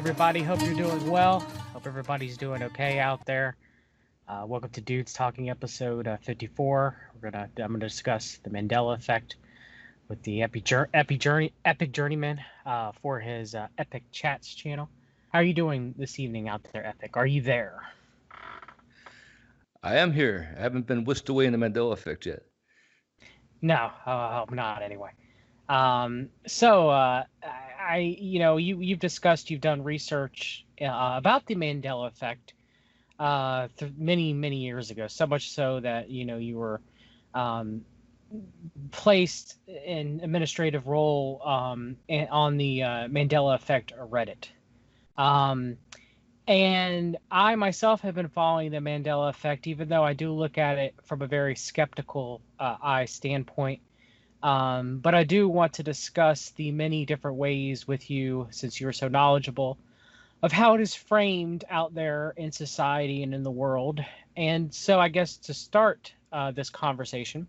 everybody. Hope you're doing well. Hope everybody's doing okay out there. Welcome to Dudes Talking episode 54. I'm gonna discuss the Mandela Effect with the EpicJourneyman for his Epic Chats channel. How are you doing this evening out there, Epic? Are you there? I am here. I haven't been whisked away in the Mandela Effect yet. No, I hope not. Anyway, you've discussed, you've done research about the Mandela Effect many years ago. So much so that you were placed in administrative role on the Mandela Effect Reddit. And I myself have been following the Mandela Effect, even though I do look at it from a very skeptical eye standpoint. But I do want to discuss the many different ways with you, since you're so knowledgeable, of how it is framed out there in society and in the world. And so I guess to start this conversation,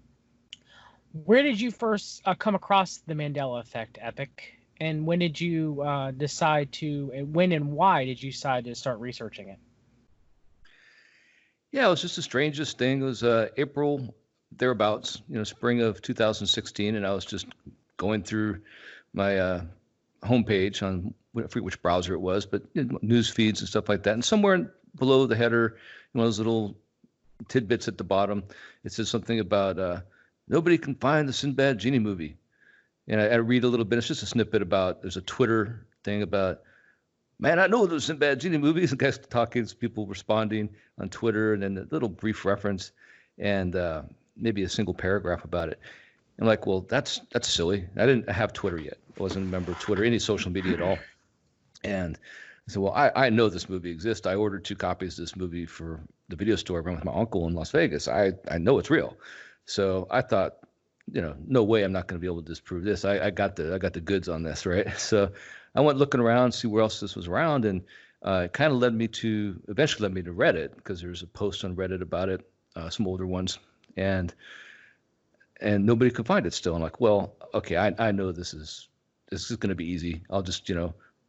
where did you first come across the Mandela Effect, Epic? And when did you when and why did you decide to start researching it? Yeah, it was just the strangest thing. It was April, thereabouts, spring of 2016, and I was just going through my homepage on, I forget which browser it was, but news feeds and stuff like that. And somewhere below the header, one of those little tidbits at the bottom, it says something about nobody can find the Sinbad Genie movie. And I read a little bit. It's just a snippet about, there's a Twitter thing about, man, I know those Sinbad Genie movies. And guys talking, people responding on Twitter, and then a little brief reference and maybe a single paragraph about it. I'm like, well, that's silly. I didn't have Twitter yet. I wasn't a member of Twitter, any social media at all. And I said, well, I know this movie exists. I ordered 2 copies of this movie for the video store I went with my uncle in Las Vegas. I know it's real. So I thought, no way I'm not going to be able to disprove this. I got the goods on this, right? So I went looking around, see where else this was around, and it kind of eventually led me to Reddit, because there's a post on Reddit about it, some older ones, and nobody could find it still. I'm like, well, okay, I know this is going to be easy. I'll just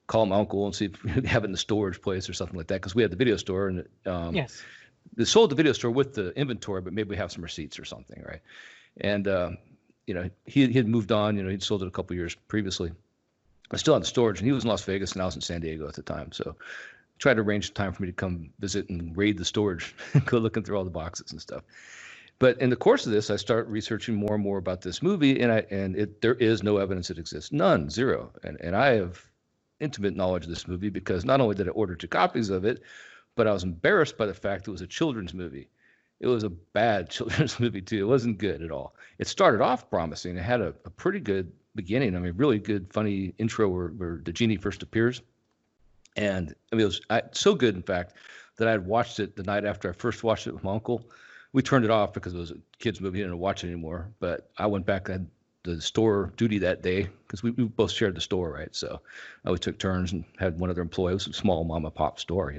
call my uncle and see if we have it in the storage place or something like that, because we had the video store, and Yes, they sold the video store with the inventory, but maybe we have some receipts or something, right? And he had moved on. He'd sold it a couple years previously. I still had the storage, and he was in Las Vegas, and I was in San Diego at the time. So I tried to arrange time for me to come visit and raid the storage, go looking through all the boxes and stuff. But in the course of this, I start researching more and more about this movie, and there is no evidence it exists, none, zero. And I have intimate knowledge of this movie, because not only did I order 2 copies of it, but I was embarrassed by the fact it was a children's movie. It was a bad children's movie too. It wasn't good at all. It started off promising. It had a pretty good beginning. I mean, really good, funny intro where the genie first appears. And I mean, it was so good, in fact, that I had watched it the night after I first watched it with my uncle. We turned it off because it was a kid's movie. I didn't watch it anymore. But I went back, I had the store duty that day, because we both shared the store, right? So we took turns and had one other employee. It was a small mom and pop store,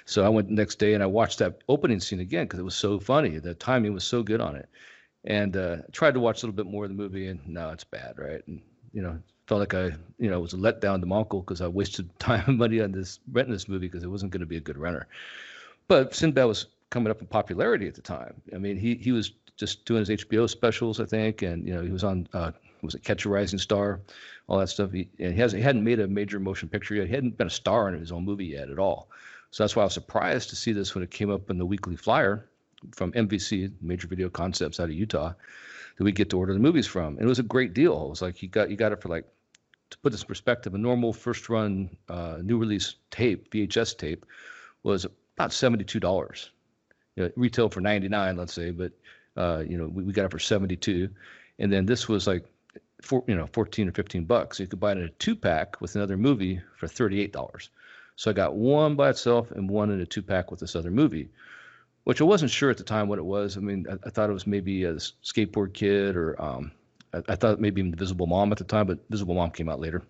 So I went the next day and I watched that opening scene again, because it was so funny. The timing was so good on it. And tried to watch a little bit more of the movie, and no, it's bad, right? And felt like I was a letdown to my uncle, because I wasted time and money on renting this movie, because it wasn't going to be a good renter. But Sinbad was coming up in popularity at the time. I mean, he was just doing his HBO specials, I think, and he was on was it Catch a Rising Star, all that stuff. He hadn't made a major motion picture yet. He hadn't been a star in his own movie yet at all. So that's why I was surprised to see this when it came up in the weekly flyer from MVC, Major Video Concepts out of Utah, that we get to order the movies from. And it was a great deal. It was like you got it for, like, to put this in perspective, a normal first run new release tape, VHS tape, was about $72. Retail for $99, let's say, but we got it for $72, and then this was like $14 or $15. So you could buy it in a 2-pack with another movie for $38. So I got one by itself and one in a 2-pack with this other movie, which I wasn't sure at the time what it was. I mean, I thought it was maybe a skateboard kid, or I thought maybe Invisible Mom at the time, but Invisible Mom came out later.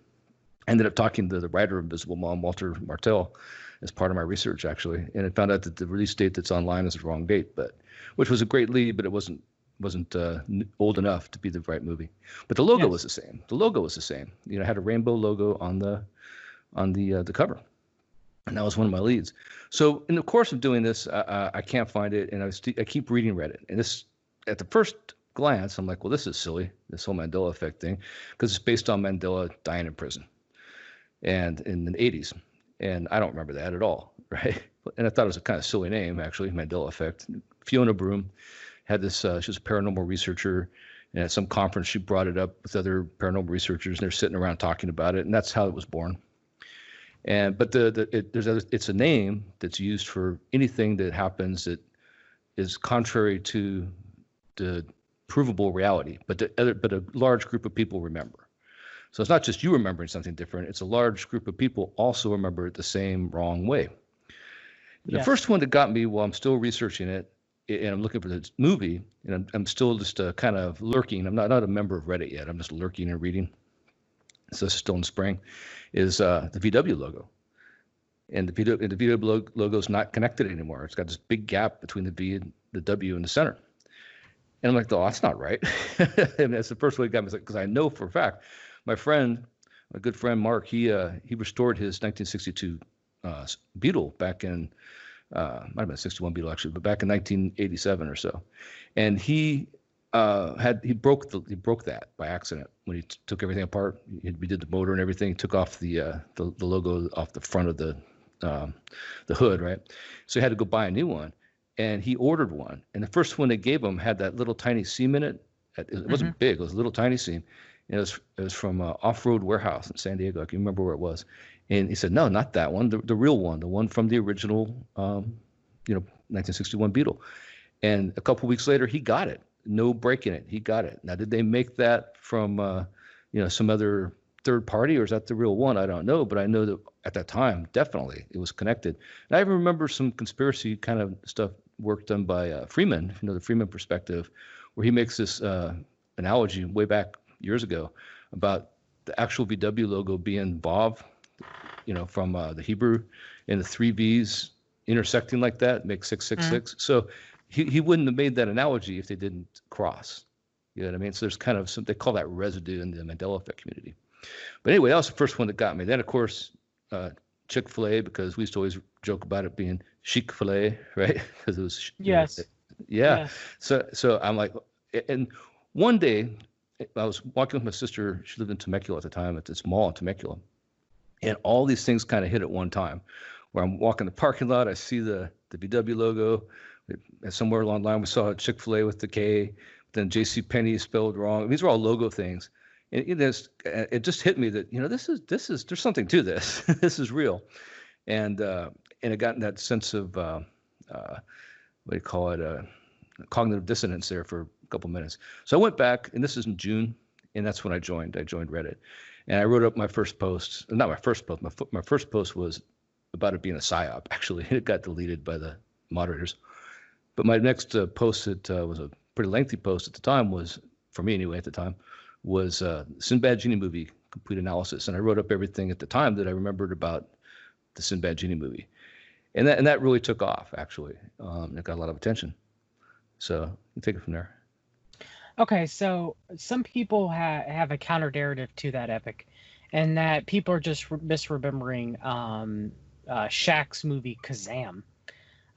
I ended up talking to the writer of Invisible Mom, Walter Martell, as part of my research, actually, and I found out that the release date that's online is the wrong date, which was a great lead, but it wasn't old enough to be the right movie. But the logo yes. was the same. The logo was the same. It had a rainbow logo on the cover. and that was one of my leads. So in the course of doing this, I can't find it, and I keep reading Reddit, and this at the first glance, I'm like, well, this is silly, this whole Mandela effect thing, because it's based on Mandela dying in prison, and in the 80s, and I don't remember that at all, right? And I thought it was a kind of silly name, actually, Mandela Effect. Fiona Broom had this, she was a paranormal researcher, and at some conference, she brought it up with other paranormal researchers, and they're sitting around talking about it, and that's how it was born. But it's a name that's used for anything that happens that is contrary to the provable reality, but a large group of people remember. So it's not just you remembering something different, it's a large group of people also remember it the same wrong way. The first one that got me while I'm still researching it, and I'm looking for this movie, and I'm still just kind of lurking. I'm not a member of Reddit yet. I'm just lurking and reading. So this is still in spring, is the VW logo. And the VW logo is not connected anymore. It's got this big gap between the V and the W in the center. And I'm like, oh, that's not right. And that's the first way it got me, because I know for a fact, my good friend Mark, he restored his 1962 Beetle back in, might have been 61 Beetle actually, but back in 1987 or so. And he broke that by accident when he took everything apart. We did the motor and everything. He took off the logo off the front of the hood, right? So he had to go buy a new one, and he ordered one. And the first one they gave him had that little tiny seam in it. It wasn't big; it was a little tiny seam. And it was from Off-Road Warehouse in San Diego. I can remember where it was. And he said, no, not that one, the real one, the one from the original, 1961 Beetle. And a couple weeks later, he got it. No break in it. He got it. Now, did they make that from, some other third party, or is that the real one? I don't know, but I know that at that time, definitely it was connected. And I even remember some conspiracy kind of stuff work done by Freeman, the Freeman perspective, where he makes this analogy way back years ago about the actual VW logo being Vav, from the Hebrew, and the three V's intersecting like that makes 666. So he wouldn't have made that analogy if they didn't cross. You know what I mean? So there's kind of they call that residue in the Mandela Effect community. But anyway, that was the first one that got me. Then, of course, Chick-fil-A, because we used to always joke about it being chic-fil-A, right? Because it was yes. Yeah. So I'm like, and one day I was walking with my sister. She lived in Temecula at the time, at this mall in Temecula. And all these things kind of hit at one time, where I'm walking the parking lot, I see the VW logo. And somewhere along the line, we saw Chick-fil-A with the K, then JCPenney spelled wrong. I mean, these are all logo things. And it just hit me that, this is there's something to this. This is real. And it got in that sense of, what do you call it, cognitive dissonance there for a couple minutes. So I went back, and this is in June, and that's when I joined Reddit. And I wrote up my first post. Not my first post. My first post was about it being a psyop, actually. It got deleted by the moderators. But my next post that was a pretty lengthy post at the time was, for me anyway at the time, was Sinbad Genie movie complete analysis. And I wrote up everything at the time that I remembered about the Sinbad Genie movie. And that really took off, actually. It got a lot of attention. So you take it from there. Okay, so some people have a counter narrative to that epic, and that people are just misremembering Shaq's movie Kazam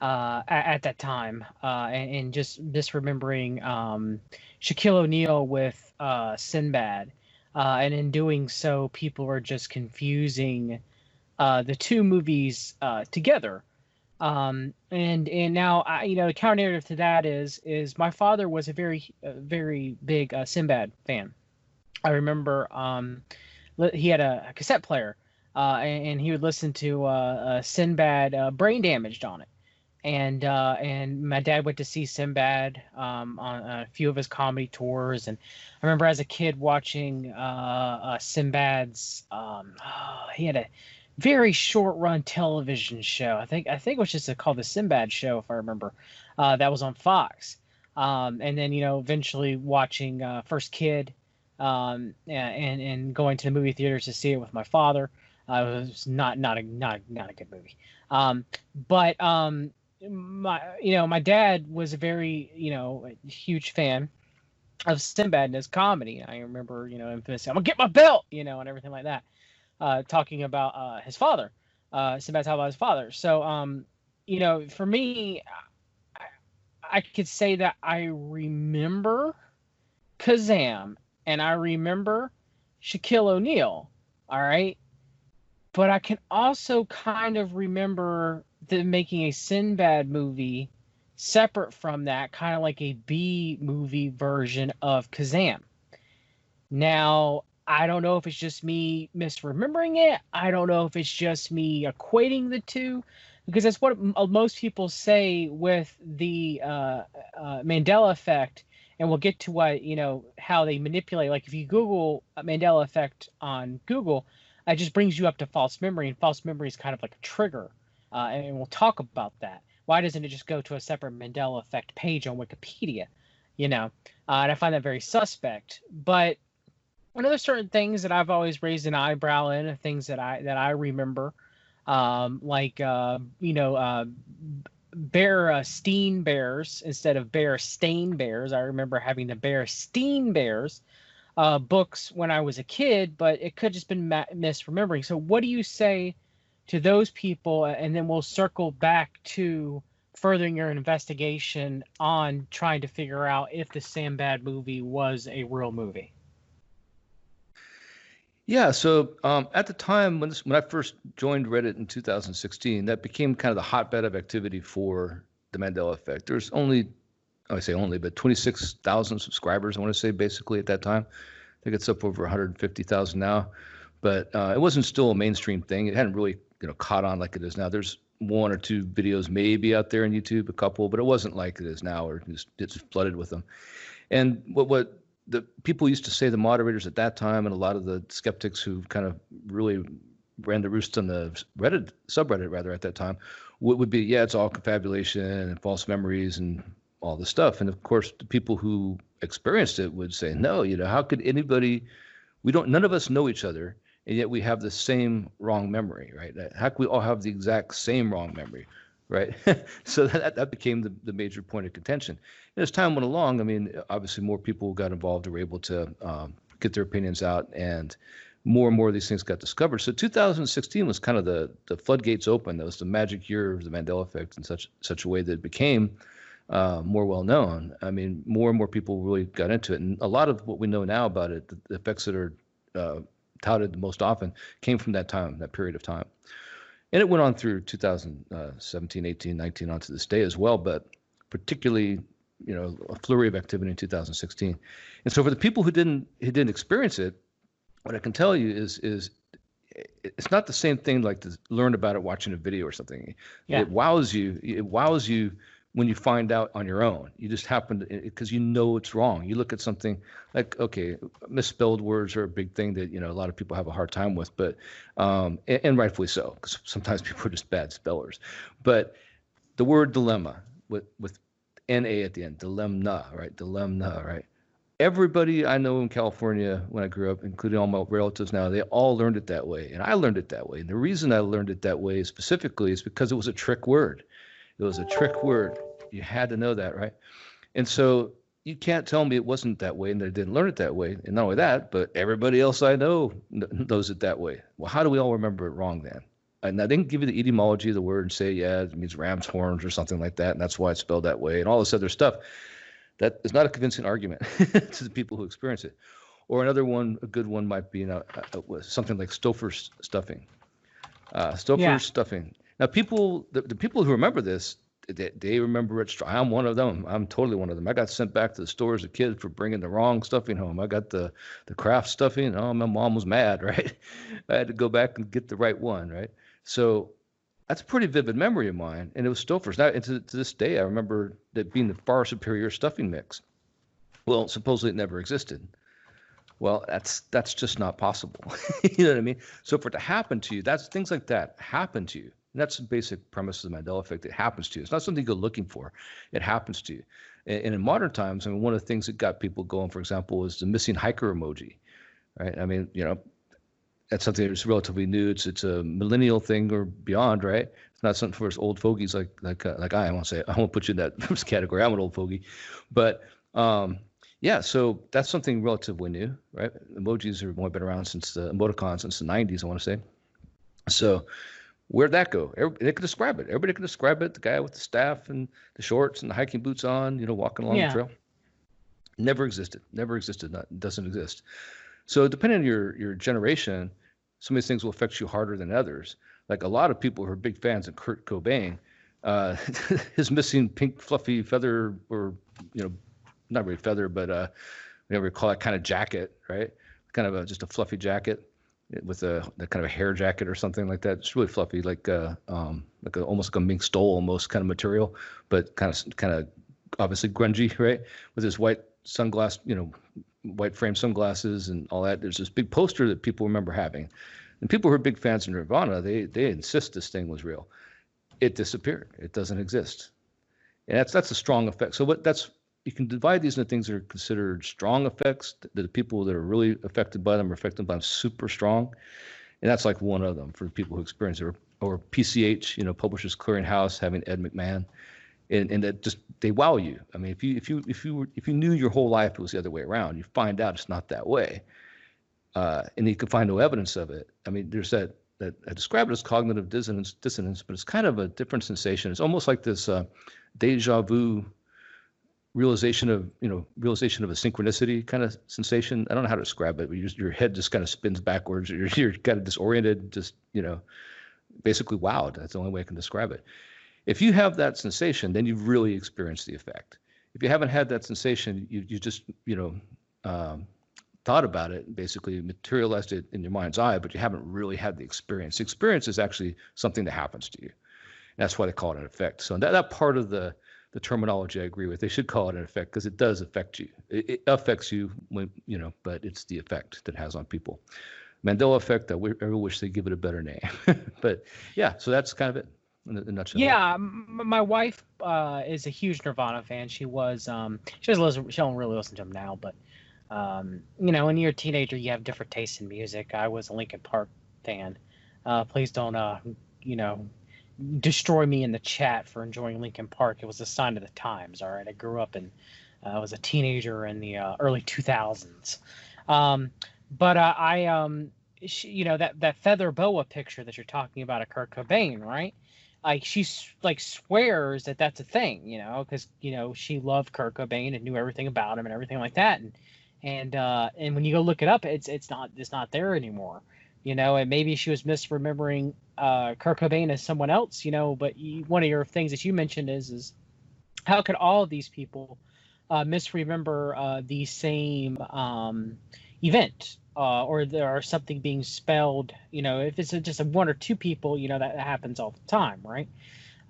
at that time, and just misremembering Shaquille O'Neal with Sinbad, and in doing so, people are just confusing the two movies together. And now the counter narrative to that is my father was a very big Sinbad fan. I remember he had a cassette player, and he would listen to Sinbad Brain Damaged on it. And my dad went to see Sinbad on a few of his comedy tours, and I remember as a kid watching Sinbad's. He had a very short-run television show. I think it was just called the Sinbad Show, if I remember. That was on Fox. And then eventually watching First Kid, and going to the movie theaters to see it with my father. It was not a good movie. But my dad was a very huge fan of Sinbad and his comedy. I remember infamous, I'm gonna get my belt, and everything like that. Talking about his father. Sinbad talked about his father. So, for me, I, I could say that I remember Kazam and I remember Shaquille O'Neal. All right. But I can also kind of remember them making a Sinbad movie separate from that, kind of like a B movie version of Kazam. Now, I don't know if it's just me misremembering it. I don't know if it's just me equating the two, because that's what most people say with the Mandela effect. And we'll get to what, how they manipulate. Like if you Google Mandela effect on Google, it just brings you up to false memory, and false memory is kind of like a trigger. And we'll talk about that. Why doesn't it just go to a separate Mandela effect page on Wikipedia? And I find that very suspect. But one of the certain things that I've always raised an eyebrow in, things that I remember, like Bear-Steen Bears instead of Bear-Stain Bears. I remember having the Bear-Steen Bears books when I was a kid, but it could just been misremembering. So what do you say to those people? And then we'll circle back to furthering your investigation on trying to figure out if the Sinbad movie was a real movie. Yeah, so at the time when I first joined Reddit in 2016, that became kind of the hotbed of activity for the Mandela Effect. There's only, I say only, but 26,000 subscribers, I want to say, basically at that time. I think it's up over 150,000 now, but it wasn't still a mainstream thing. It hadn't really, caught on like it is now. There's one or two videos maybe out there on YouTube, a couple, but it wasn't like it is now, or it's flooded with them. And what the people used to say, the moderators at that time, and a lot of the skeptics who kind of really ran the roost on the Reddit subreddit rather at that time would be, yeah, it's all confabulation and false memories and all this stuff. And of course, the people who experienced it would say, no, how could anybody? None of us know each other, and yet we have the same wrong memory, right? How can we all have the exact same wrong memory? Right. So that became the major point of contention. And as time went along, I mean, obviously more people got involved and were able to get their opinions out, and more and more of these things got discovered. So 2016 was kind of the floodgates open. That was the magic year of the Mandela Effect in such a way that it became more well known. I mean, more and more people really got into it. And a lot of what we know now about it, the effects that are touted the most often, came from that period of time. And it went on through 2017, 18, 19, on to this day as well, but particularly, a flurry of activity in 2016. And so for the people who didn't experience it, what I can tell you is it's not the same thing like to learn about it watching a video or something. Yeah. It wows you when you find out on your own. You just happen to, because it's wrong. You look at something like, okay, misspelled words are a big thing that, a lot of people have a hard time with, but, and rightfully so, because sometimes people are just bad spellers. But the word dilemma with N-A at the end, dilemma, right? Everybody I know in California when I grew up, including all my relatives now, they all learned it that way. And I learned it that way. And the reason I learned it that way specifically is because it was a trick word. It was a trick word. You had to know that, right? And so you can't tell me it wasn't that way and that I didn't learn it that way. And not only that, but everybody else I know knows it that way. Well, how do we all remember it wrong then? And I didn't give you the etymology of the word and say, yeah, it means ram's horns or something like that, and that's why it's spelled that way, and all this other stuff. That is not a convincing argument to the people who experience it. Or another one, a good one might be something like Stouffer's stuffing. Stuffing. Now, the people who remember this, they remember it. I'm one of them. I'm totally one of them. I got sent back to the store as a kid for bringing the wrong stuffing home. I got the Kraft stuffing. Oh, my mom was mad, right? I had to go back and get the right one, right? So that's a pretty vivid memory of mine. And it was Stouffer's. Now, and to this day, I remember that being the far superior stuffing mix. Well, supposedly it never existed. Well, that's just not possible. You know what I mean? So for it to happen to you, things like that happen to you. And that's the basic premise of the Mandela Effect. It happens to you. It's not something you go looking for. It happens to you. And in modern times, I mean, one of the things that got people going, for example, is the missing hiker emoji, right? I mean, that's something that's relatively new. It's a millennial thing or beyond, right? It's not something for us old fogies like I won't say. I won't put you in that category. I'm an old fogey, but yeah. So that's something relatively new, right? Emojis have only been around since the emoticons since the 90s, I want to say. So Where'd that go? They could describe it. Everybody can describe it. The guy with the staff and the shorts and the hiking boots on, walking along the Yeah. trail. Never existed. Never existed. Doesn't exist. So depending on your generation, some of these things will affect you harder than others. Like a lot of people who are big fans of Kurt Cobain, his missing pink fluffy feather, or not really feather, but whatever you call that kind of jacket, right? Kind of just a fluffy jacket with a kind of a hair jacket or something like that. It's really fluffy, like almost like a mink stole almost kind of material, but kind of obviously grungy, right? With his white white frame sunglasses and all that. There's this big poster that people remember having, and people who are big fans of Nirvana, they insist this thing was real. It disappeared. It doesn't exist, and that's a strong effect. So you can divide these into things that are considered strong effects, that the people that are really affected by them are affected by them super strong. And that's like one of them for people who experience it, or PCH, Publishers Clearinghouse, having Ed McMahon, and that just, they wow you. I mean, if you knew your whole life it was the other way around, you find out it's not that way. And you can find no evidence of it. I mean, there's that I describe it as cognitive dissonance, but it's kind of a different sensation. It's almost like this deja vu realization of a synchronicity kind of sensation. I don't know how to describe it, but your head just kind of spins backwards. You're kind of disoriented, just basically wowed. That's the only way I can describe it. If you have that sensation, then you've really experienced the effect. If you haven't had that sensation, you just thought about it, basically materialized it in your mind's eye, but you haven't really had the experience. The experience is actually something that happens to you. And that's why they call it an effect. So that part of the terminology I agree with. They should call it an effect because it does affect you. It affects you when, but it's the effect that it has on people. Mandela Effect, I wish they'd give it a better name. But yeah, so that's kind of it in a nutshell. Yeah, my wife is a huge Nirvana fan. She was, she don't really listen to them now, but when you're a teenager, you have different tastes in music. I was a Linkin Park fan. Please don't, destroy me in the chat for enjoying Linkin Park. It was a sign of the times. All right, I grew up and I was a teenager in the early 2000s. But that feather boa picture that you're talking about of Kurt Cobain, right? Like she swears that that's a thing, because she loved Kurt Cobain and knew everything about him and everything like that, and when you go look it up, it's not there anymore. And maybe she was misremembering Kurt Cobain as someone else, but one of your things that you mentioned is how could all of these people misremember the same event, or there are something being spelled, if it's just one or two people, that happens all the time, right?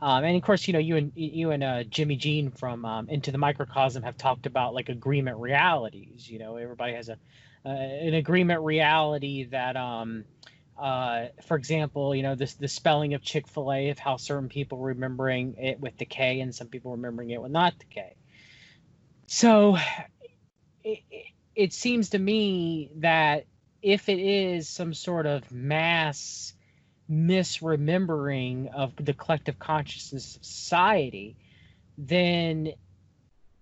And of course, you and Jimmy Jean from Into the Microcosm have talked about like agreement realities. Everybody has an agreement reality that, for example, the spelling of Chick-fil-A, of how certain people remembering it with the K and some people remembering it with not the K. So it seems to me that if it is some sort of mass misremembering of the collective consciousness of society, then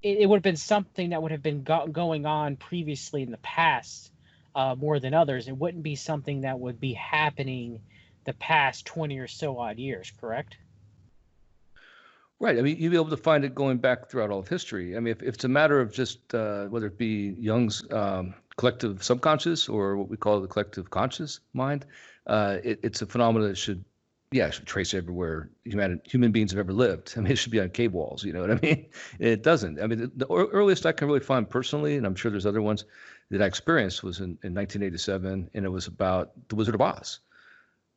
it would have been something that would have been going on previously in the past more than others. It wouldn't be something that would be happening the past 20 or so odd years, correct? Right. I mean, you'd be able to find it going back throughout all of history. I mean, if it's a matter of just whether it be Jung's collective subconscious or what we call the collective conscious mind, it's a phenomenon that should trace everywhere human beings have ever lived. I mean, it should be on cave walls. You know what I mean? It doesn't. I mean, the earliest I can really find personally, and I'm sure there's other ones that I experienced, was in 1987, and it was about The Wizard of Oz.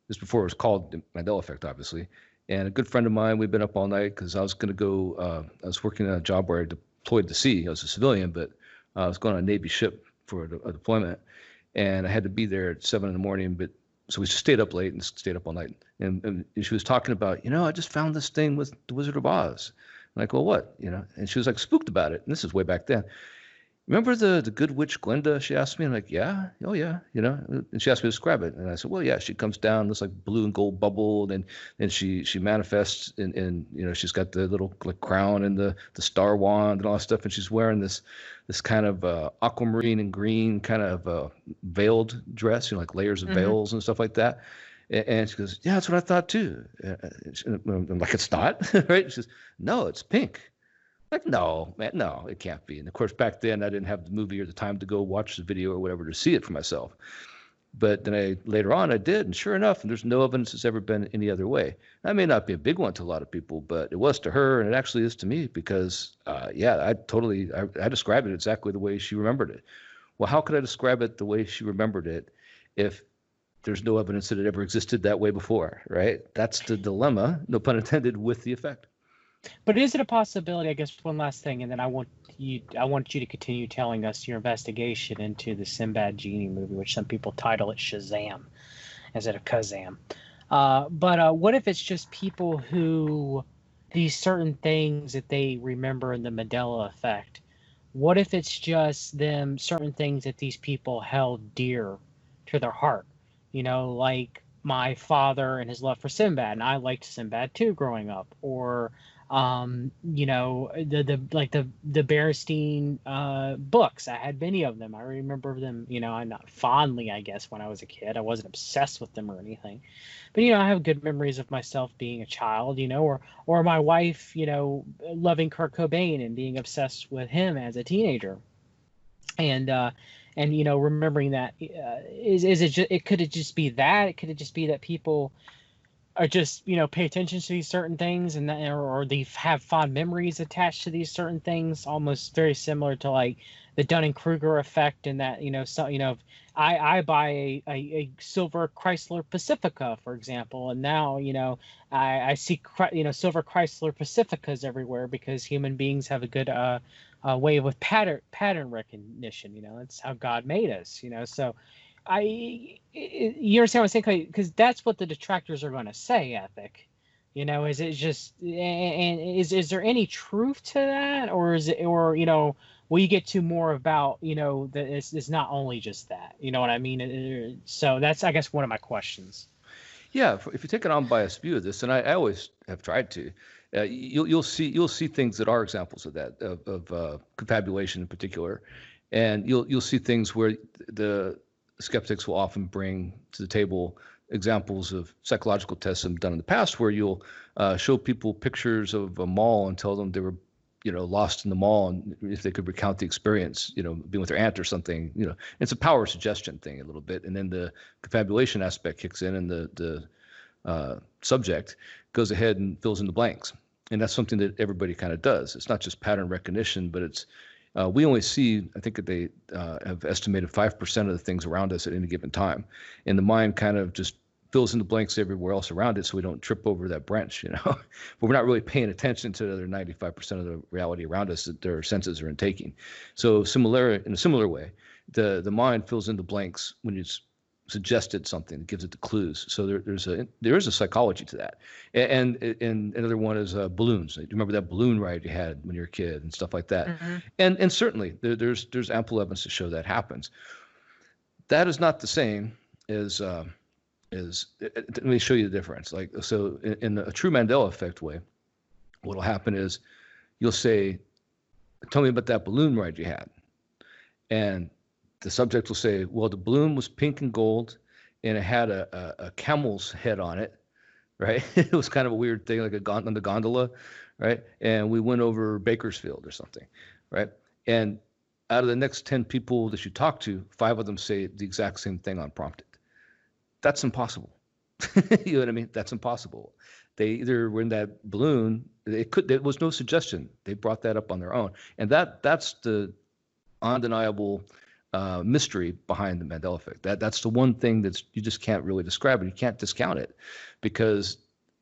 This before it was called the Mandela Effect, obviously. And a good friend of mine, we'd been up all night because I was going to go, I was working on a job where I deployed to sea. I was a civilian, but I was going on a Navy ship for a deployment. And I had to be there at 7 a.m. But so we just stayed up late and stayed up all night. And she was talking about, I just found this thing with The Wizard of Oz. I'm like, well, what? And she was like spooked about it. And this is way back then. Remember the good witch Glinda? She asked me. I'm like, yeah, oh yeah, and she asked me to describe it, and I said, well, yeah. She comes down, looks like blue and gold bubble, and she manifests, and she's got the little like crown and the star wand and all that stuff, and she's wearing this kind of aquamarine and green kind of veiled dress, like layers of veils and stuff like that. And she goes, yeah, that's what I thought too. I'm like, it's not, right? She says, no, it's pink. Like, no, man, no, it can't be. And of course, back then I didn't have the movie or the time to go watch the video or whatever to see it for myself. But then later on I did, and sure enough, there's no evidence it's ever been any other way. That may not be a big one to a lot of people, but it was to her, and it actually is to me because, I described it exactly the way she remembered it. Well, how could I describe it the way she remembered it if there's no evidence that it ever existed that way before, right? That's the dilemma, no pun intended, with the effect. But is it a possibility? I guess one last thing, and then I want you to continue telling us your investigation into the Sinbad Genie movie, which some people title it Shazam instead of Kazam. But what if it's just people who these certain things that they remember in the Mandela Effect? What if it's just them certain things that these people held dear to their heart? Like my father and his love for Sinbad, and I liked Sinbad too growing up, or the Berenstein books. I had many of them. I remember them, I'm not fondly, I guess, when I was a kid. I wasn't obsessed with them or anything. But I have good memories of myself being a child, or my wife, loving Kurt Cobain and being obsessed with him as a teenager. And remembering that, could it just be that? Could it just be that people are just pay attention to these certain things, and that, or they have fond memories attached to these certain things, almost very similar to like the Dunning-Kruger effect, and that I buy a silver Chrysler Pacifica, for example, and now I see silver Chrysler Pacificas everywhere because human beings have a good way with pattern recognition. That's how God made us. So you understand what I'm saying? Because that's what the detractors are going to say, Epic. Is it just, and is there any truth to that, or is it, or will you get to more about that it's not only just that, you know what I mean? So that's, I guess, one of my questions. Yeah, if you take an unbiased view of this, and I always have tried to, you'll see things that are examples of that, of confabulation in particular, and you'll see things where the skeptics will often bring to the table examples of psychological tests that have done in the past, where you'll show people pictures of a mall and tell them they were, lost in the mall, and if they could recount the experience, being with their aunt or something, it's a power suggestion thing a little bit, and then the confabulation aspect kicks in, and the subject goes ahead and fills in the blanks, and that's something that everybody kind of does. It's not just pattern recognition, but it's we only see, I think that they have estimated 5% of the things around us at any given time. And the mind kind of just fills in the blanks everywhere else around it so we don't trip over that branch, But we're not really paying attention to the other 95% of the reality around us that their senses are intaking. So in a similar way, the mind fills in the blanks when it's suggested something, gives it the clues. So there is a psychology to that. And another one is balloons. Do you remember that balloon ride you had when you were a kid and stuff like that? Mm-hmm. And certainly there's ample evidence to show that happens. That is not the same as let me show you the difference. Like, so in a true Mandela Effect way, what'll happen is you'll say, tell me about that balloon ride you had. And the subject will say, well, the balloon was pink and gold, and it had a camel's head on it, right? It was kind of a weird thing, like on the gondola, right? And we went over Bakersfield or something, right? And out of the next 10 people that you talk to, 5 of them say the exact same thing unprompted. That's impossible. You know what I mean? That's impossible. They either were in that balloon. There was no suggestion. They brought that up on their own, and that's the undeniable mystery behind the Mandela Effect. That's the one thing that you just can't really describe, and you can't discount it, because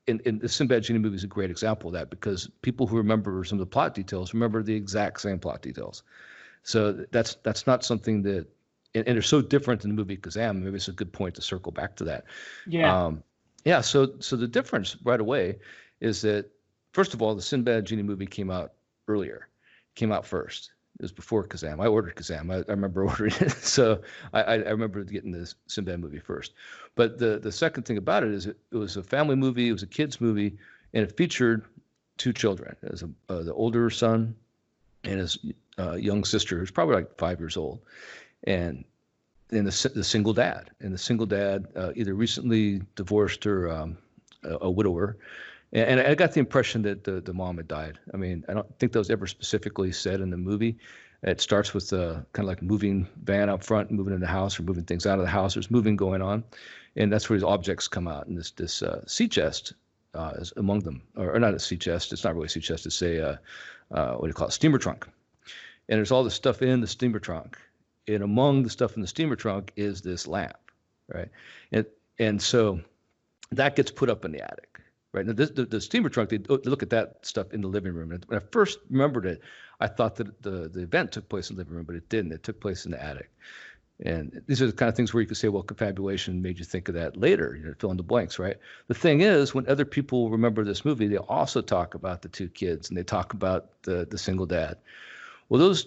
in the Sinbad Genie movie is a great example of that, because people who remember some of the plot details remember the exact same plot details. So that's not something that, and they're so different in the movie Kazam. Maybe it's a good point to circle back to that. Yeah. So the difference right away is that, first of all, the Sinbad Genie movie came out earlier, came out first. It was before Kazam. I ordered Kazam. I remember ordering it. So I remember getting the Sinbad movie first. But the second thing about it is it was a family movie. It was a kid's movie, and it featured 2 children. It was the older son and his young sister, who's probably like 5 years old. And and the single dad, either recently divorced or a widower. And I got the impression that the mom had died. I mean, I don't think that was ever specifically said in the movie. It starts with kind of like moving van out front, moving in the house or moving things out of the house. There's moving going on, and that's where these objects come out. And this sea chest is among them, or not a sea chest. It's not really a sea chest. It's a what do you call it? Steamer trunk. And there's all this stuff in the steamer trunk. And among the stuff in the steamer trunk is this lamp, right? And so that gets put up in the attic, right? Now the steamer trunk, they look at that stuff in the living room. And when I first remembered it, I thought that the event took place in the living room, but it didn't. It took place in the attic. And these are the kind of things where you could say, well, confabulation made you think of that later, fill in the blanks, right? The thing is, when other people remember this movie, they also talk about the two kids and they talk about the single dad. Well, those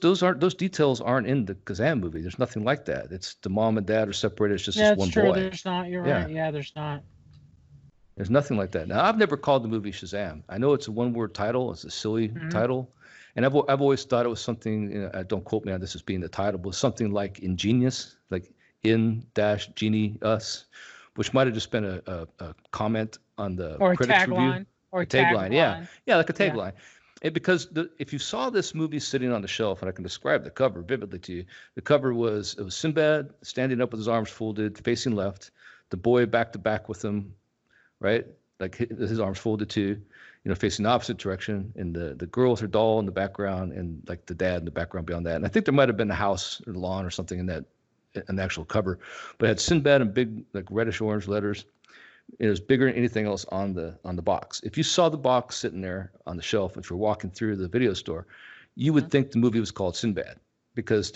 details aren't in the Kazam movie. There's nothing like that. It's the mom and dad are separated. It's just this one true. boy. There's not. You're right. Yeah, there's not. There's nothing like that. Now, I've never called the movie Shazam. I know it's a one-word title. It's a silly title, and I've always thought it was something. Don't quote me on this as being the title, but something like ingenious, like in-Genie us, which might have just been a comment on the critics review. Or a tagline. Yeah, like a tagline. Because if you saw this movie sitting on the shelf, and I can describe the cover vividly to you, the cover was Sinbad standing up with his arms folded, facing left, the boy back to back with him, right, like his arms folded too, facing the opposite direction, and the girl with her doll in the background, and like the dad in the background beyond that. And I think there might have been a house or lawn or something in the actual cover, but it had Sinbad in big like reddish orange letters. It was bigger than anything else on the box. If you saw the box sitting there on the shelf, if you're walking through the video store, you would think the movie was called Sinbad, because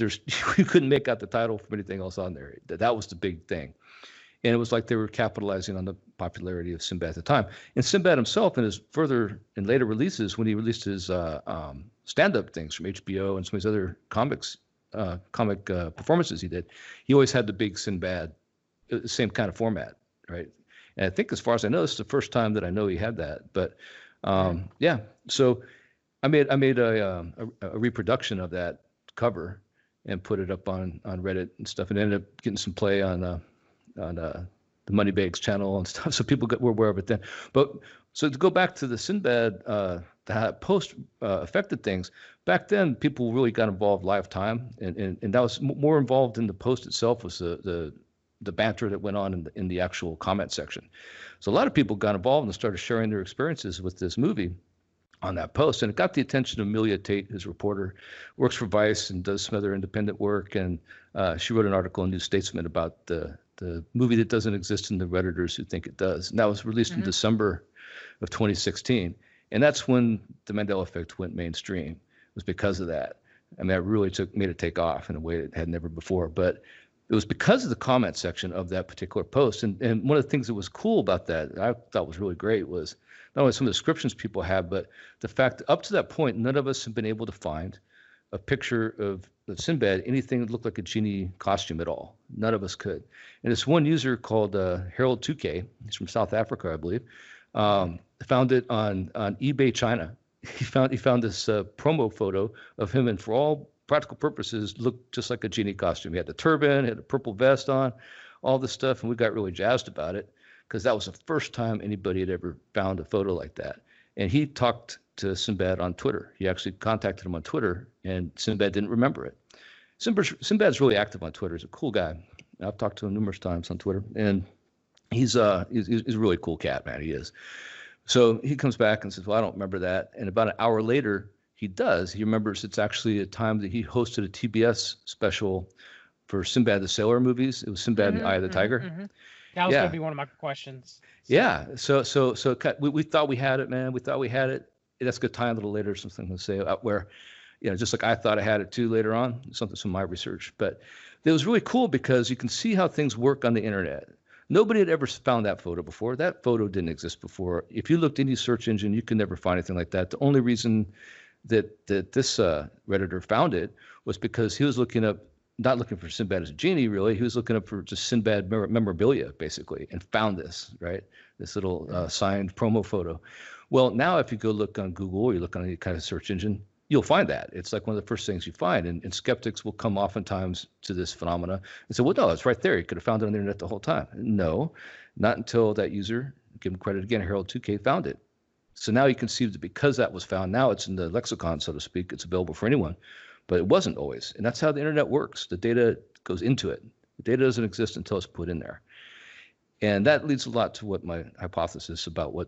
you couldn't make out the title from anything else on there. That was the big thing. And it was like they were capitalizing on the popularity of Sinbad at the time. And Sinbad himself, in his later releases, when he released his stand-up things from HBO and some of his other comic performances he did, he always had the big Sinbad, same kind of format, right? And I think, as far as I know, this is the first time that I know he had that. But yeah, so I made a reproduction of that cover and put it up on Reddit and stuff, and ended up getting some play on the Moneybags channel and stuff. So people were aware of it then. But so to go back to the Sinbad, the post affected things. Back then, people really got involved live time, and that was more involved in the post itself, was the banter that went on in the actual comment section. So a lot of people got involved and started sharing their experiences with this movie on that post, and it got the attention of Amelia Tate, who's a reporter, works for Vice and does some other independent work, and she wrote an article in New Statesman about the movie that doesn't exist in the Redditors who think it does, and that was released in December of 2016, and that's when the Mandela Effect went mainstream. It was because of that. I mean, it really made it take off in a way it had never before, but it was because of the comment section of that particular post. And one of the things that was cool about that I thought was really great was not only some of the descriptions people had, but the fact that up to that point, none of us have been able to find a picture of Sinbad, anything that looked like a genie costume at all. None of us could. And this one user called Harold 2K, he's from South Africa, I believe, found it on eBay China. He found this promo photo of him, and for all practical purposes, looked just like a genie costume. He had the turban, had a purple vest on, all this stuff, and we got really jazzed about it because that was the first time anybody had ever found a photo like that. And he talked to Sinbad on Twitter. He actually contacted him on Twitter, and Sinbad didn't remember it. Sinbad's really active on Twitter. He's a cool guy. I've talked to him numerous times on Twitter, and he's a really cool cat, man. He is. So he comes back and says, well, I don't remember that. And about an hour later, he does. He remembers it's actually a time that he hosted a TBS special for Sinbad the Sailor movies. It was Sinbad and the Eye of the Tiger. That was going to be one of my questions. Yeah. So we thought we had it, man. We thought we had it. That's a good time a little later, something to say where, just like I thought I had it too later on, something from my research. But it was really cool because you can see how things work on the internet. Nobody had ever found that photo before. That photo didn't exist before. If you looked any search engine, you could never find anything like that. The only reason that this Redditor found it was because he was not looking for Sinbad as a genie, really. He was looking up for just Sinbad memorabilia, basically, and found this, right? This little signed promo photo. Well, now if you go look on Google or you look on any kind of search engine, you'll find that. It's like one of the first things you find. And skeptics will come oftentimes to this phenomena and say, well, no, it's right there. You could have found it on the internet the whole time. No, not until that user, give him credit again, Harold 2K, found it. So now you can see that because that was found, now it's in the lexicon, so to speak. It's available for anyone. But it wasn't always. And that's how the internet works. The data goes into it. The data doesn't exist until it's put in there. And that leads a lot to what my hypothesis about what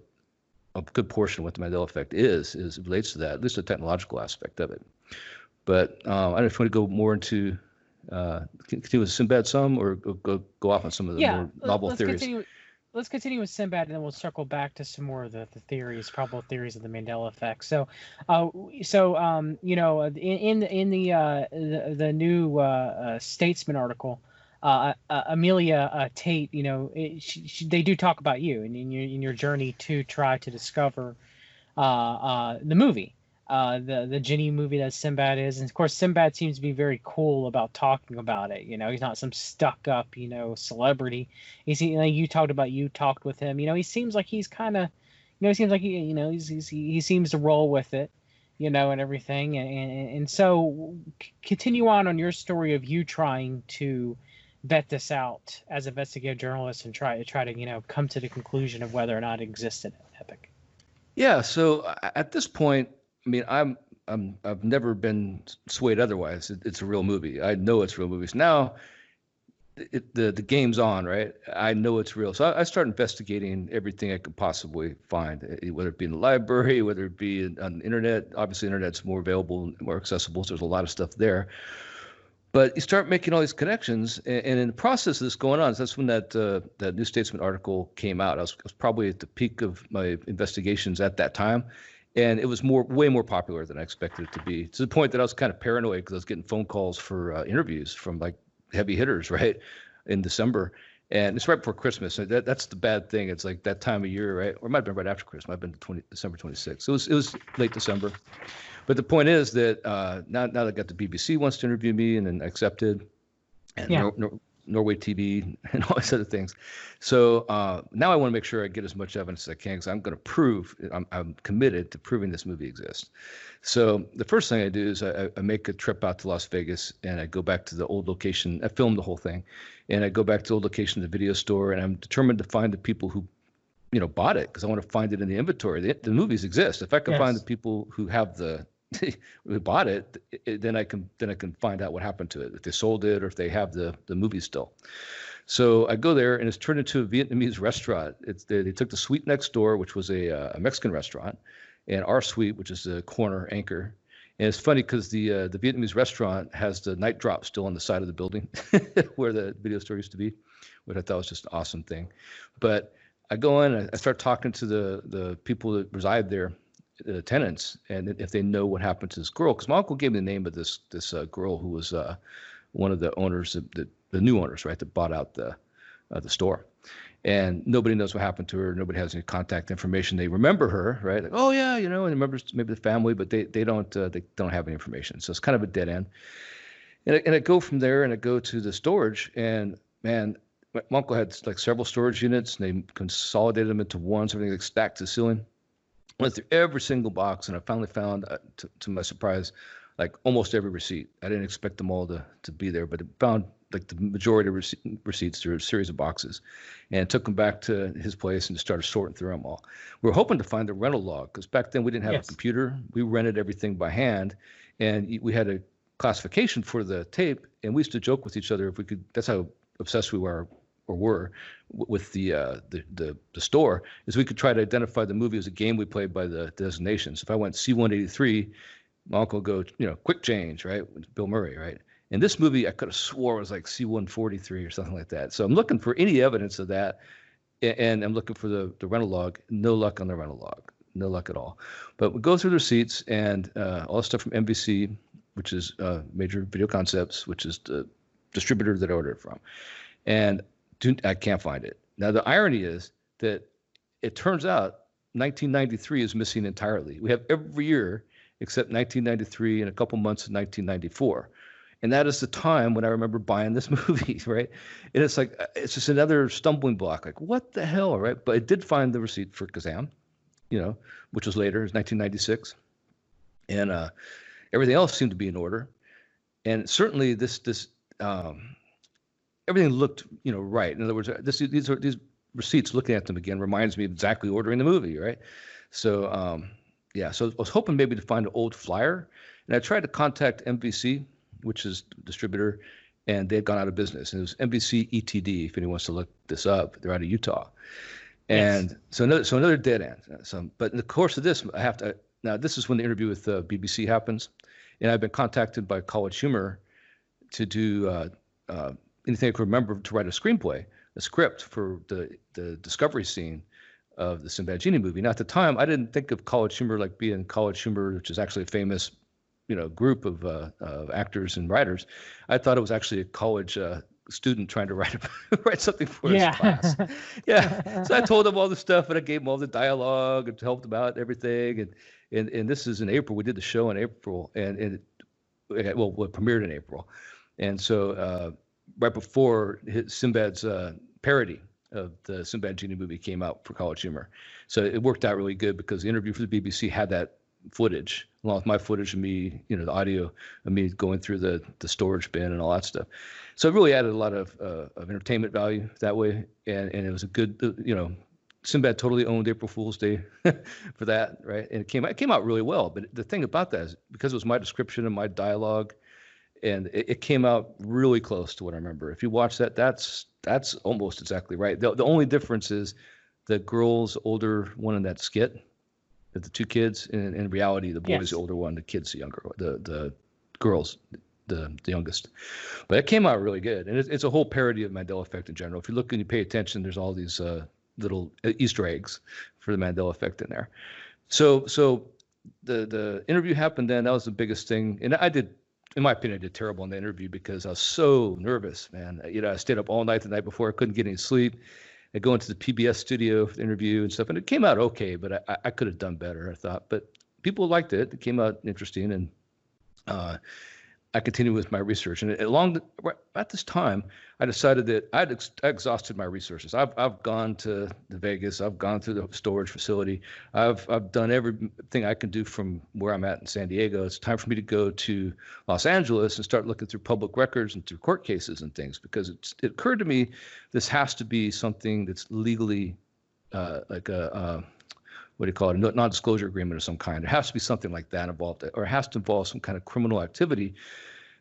a good portion of what the Mandela Effect is relates to that, at least the technological aspect of it. But I don't know if you want to go more into continue with Sinbad some, or go off on some of the more novel theories. Let's continue with Sinbad, and then we'll circle back to some more of the theories, probable theories of the Mandela Effect. So, you know, in the new Statesman article, Amelia Tate, you know, they do talk about you and in your journey to try to discover the movie, the Genie movie that Sinbad is. And of course, Sinbad seems to be very cool about talking about it. You know, he's not some stuck up, you know, celebrity. Like you talked with him. You know, he seems like he's kind of, you know, he seems like he seems to roll with it, you know, and everything. And so continue on your story of you trying to vet this out as an investigative journalist and try to, you know, come to the conclusion of whether or not it existed in Epic. Yeah. So at this point, I mean, I've never been swayed otherwise. It's a real movie. I know it's real movies. Now the game's on, right? I know it's real. So I start investigating everything I could possibly find, whether it be in the library, whether it be on the internet. Obviously, the internet's more available, more accessible. So there's a lot of stuff there. But you start making all these connections, and in the process of this going on, that's when that New Statesman article came out. I was probably at the peak of my investigations at that time, and it was way more popular than I expected it to be, to the point that I was kind of paranoid because I was getting phone calls for interviews from like heavy hitters, right, in December. And it's right before Christmas. So that's the bad thing. It's like that time of year, right? Or it might have been right after Christmas. It might have been December 26th. So it was late December. But the point is that now that I got the BBC wants to interview me, and then I accepted, and Norway TV and all these other things. So now I want to make sure I get as much evidence as I can, because I'm going to prove, I'm committed to proving this movie exists. So the first thing I do is I make a trip out to Las Vegas, and I go back to the old location. I filmed the whole thing, and I go back to the old location of the video store, and I'm determined to find the people who, you know, bought it, because I want to find it in the inventory. The movies exist. If I can find the people who have who bought it, then I can find out what happened to it, if they sold it or if they have the movie still. So I go there, and it's turned into a Vietnamese restaurant. They took the suite next door, which was a Mexican restaurant, and our suite, which is the corner anchor. And it's funny because the Vietnamese restaurant has the night drop still on the side of the building where the video store used to be, which I thought was just an awesome thing. But I go in, I start talking to the people that reside there, the tenants, and if they know what happened to this girl, because my uncle gave me the name of this girl who was one of the owners, the new owners, right, that bought out the store, and nobody knows what happened to her. Nobody has any contact information. They remember her, right? Like, oh yeah, you know, and remembers maybe the family, but they don't have any information. So it's kind of a dead end. And I go from there, and I go to the storage, and man, my uncle had like several storage units, and they consolidated them into one, so everything like stacked to the ceiling. Went through every single box, and I finally found, to my surprise, like almost every receipt. I didn't expect them all to be there, but I found like the majority of receipts through a series of boxes, and took them back to his place and just started sorting through them all. We were hoping to find the rental log, because back then we didn't have a computer. We rented everything by hand, and we had a classification for the tape, and we used to joke with each other if we could. That's how obsessed we were with the store, is we could try to identify the movie as a game we played by the designations. If I went C183, my uncle would go, you know, quick change, right? With Bill Murray, right? And this movie, I could have swore was like C143 or something like that. So I'm looking for any evidence of that, and I'm looking for the rental log. No luck on the rental log. No luck at all. But we go through the receipts, and all the stuff from NBC, which is Major Video Concepts, which is the distributor that I ordered it from. And I can't find it. Now, the irony is that it turns out 1993 is missing entirely. We have every year except 1993 and a couple months in 1994. And that is the time when I remember buying this movie, right? And it's like, it's just another stumbling block. Like, what the hell, right? But it did find the receipt for Kazam, you know, which was later, it was 1996. And Everything else seemed to be in order, and certainly everything looked, right. In other words, these receipts, looking at them again, reminds me of exactly ordering the movie, right? So yeah, so I was hoping maybe to find an old flyer, and I tried to contact MVC, which is the distributor, and they had gone out of business. And it was MVC ETD, if anyone wants to look this up. They're out of Utah. And so another dead end. But in the course of this, now this is when the interview with BBC happens, and I've been contacted by College Humor to do anything I could remember to write a screenplay, a script for the discovery scene of the Sinbad Genie movie. Now at the time, I didn't think of College Humor like being College Humor, which is actually a famous, group of actors and writers. I thought it was actually a college student trying to write something for his class. Yeah. So I told him all the stuff, and I gave him all the dialogue and helped him out and everything. And this is in April. We did the show in April, and it premiered in April. And so right before Sinbad's parody of the Sinbad Genie movie came out for College Humor. So it worked out really good because the interview for the BBC had that footage, along with my footage of me, the audio of me going through the storage bin and all that stuff. So it really added a lot of entertainment value that way. And it was a good, Sinbad totally owned April Fool's Day for that, right? And it came out really well. But the thing about that is because it was my description and my dialogue, and it came out really close to what I remember. If you watch that, that's almost exactly right. The only difference is the girl's older one in that skit, the two kids. In reality, the boy's the older one, the kid's the younger, the girl's the youngest. But it came out really good, and it's a whole parody of Mandela Effect in general. If you look and you pay attention, there's all these little Easter eggs for the Mandela Effect in there. So the interview happened then. That was the biggest thing, and in my opinion, I did terrible in the interview because I was so nervous, man. I stayed up all night the night before. I couldn't get any sleep. I go into the PBS studio for the interview and stuff, and it came out okay, but I could have done better, I thought. But people liked it. It came out interesting, and I continued with my research. And at this time, I decided that I exhausted my resources. I've gone to Vegas. I've gone through the storage facility. I've done everything I can do from where I'm at in San Diego. It's time for me to go to Los Angeles and start looking through public records and through court cases and things, because it occurred to me this has to be something that's legally like a what do you call it, a non-disclosure agreement of some kind. It has to be something like that involved, or it has to involve some kind of criminal activity.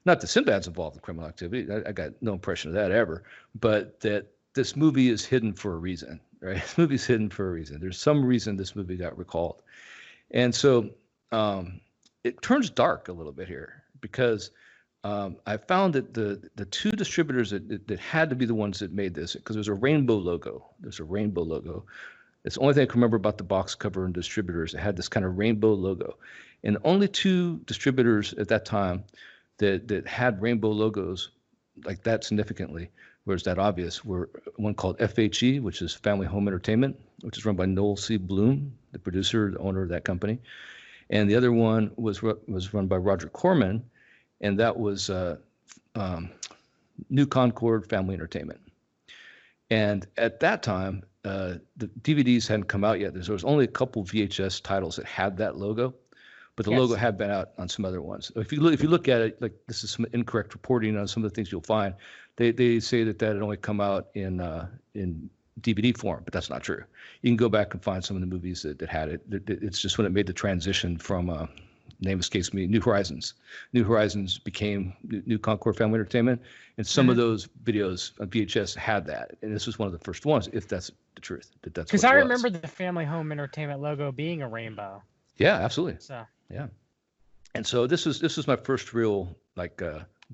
Not that Sinbad's involved in criminal activity. I got no impression of that ever, but that this movie is hidden for a reason, right? This movie's hidden for a reason. There's some reason this movie got recalled. And so it turns dark a little bit here, because I found that the two distributors that had to be the ones that made this, because there's a rainbow logo. There's a rainbow logo. It's the only thing I can remember about the box cover and distributors. It had this kind of rainbow logo. And only two distributors at that time that had rainbow logos like that significantly, whereas that obvious, were one called FHE, which is Family Home Entertainment, which is run by Noel C. Bloom, the producer, the owner of that company. And the other one was run by Roger Corman, and that was New Concord Family Entertainment. And at that time, the DVDs hadn't come out yet. There was only a couple VHS titles that had that logo, but the logo had been out on some other ones. If you look at it, like, this is some incorrect reporting on some of the things you'll find. They say that had only come out in DVD form, but that's not true. You can go back and find some of the movies that had it. It's just when it made the transition from name escapes me, New Horizons. New Horizons became New Concord Family Entertainment, and some of those videos on VHS had that, and this was one of the first ones, if that's the truth. That's because I remember the Family Home Entertainment logo being a rainbow. Yeah, absolutely. So yeah, and so this was my first real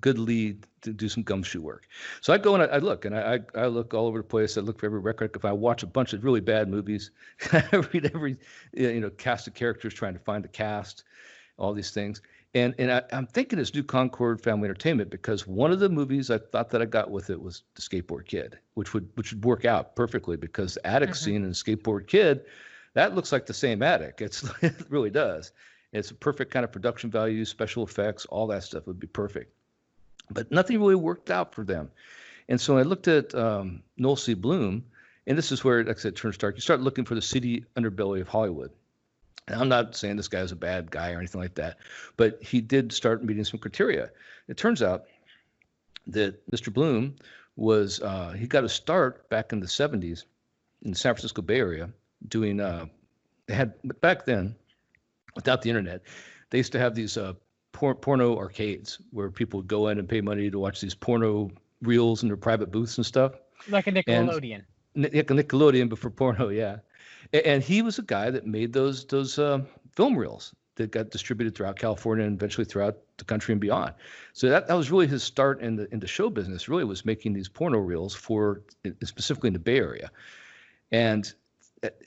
good lead to do some gumshoe work. So I go and I look, and I look all over the place. I look for every record. If I watch a bunch of really bad movies, I read every cast of characters, trying to find the cast, all these things. And I'm thinking it's New Concord Family Entertainment, because one of the movies I thought that I got with it was The Skateboard Kid, which would work out perfectly, because the attic scene in The Skateboard Kid, that looks like the same attic. It really does. It's a perfect kind of production value, special effects, all that stuff would be perfect. But nothing really worked out for them. And so I looked at Noel C. Bloom, and this is where, like I said, it turns dark. You start looking for the seedy underbelly of Hollywood. And I'm not saying this guy is a bad guy or anything like that, but he did start meeting some criteria. It turns out that Mr. Bloom was he got a start back in the 70s in the San Francisco Bay Area doing they had back then, without the internet, they used to have these porno arcades where people would go in and pay money to watch these porno reels in their private booths and stuff. Like a Nickelodeon. Like a Nickelodeon, but for porno, yeah. And he was a guy that made those film reels that got distributed throughout California and eventually throughout the country and beyond. So that was really his start in the show business. Really was making these porno reels for specifically in the Bay Area, and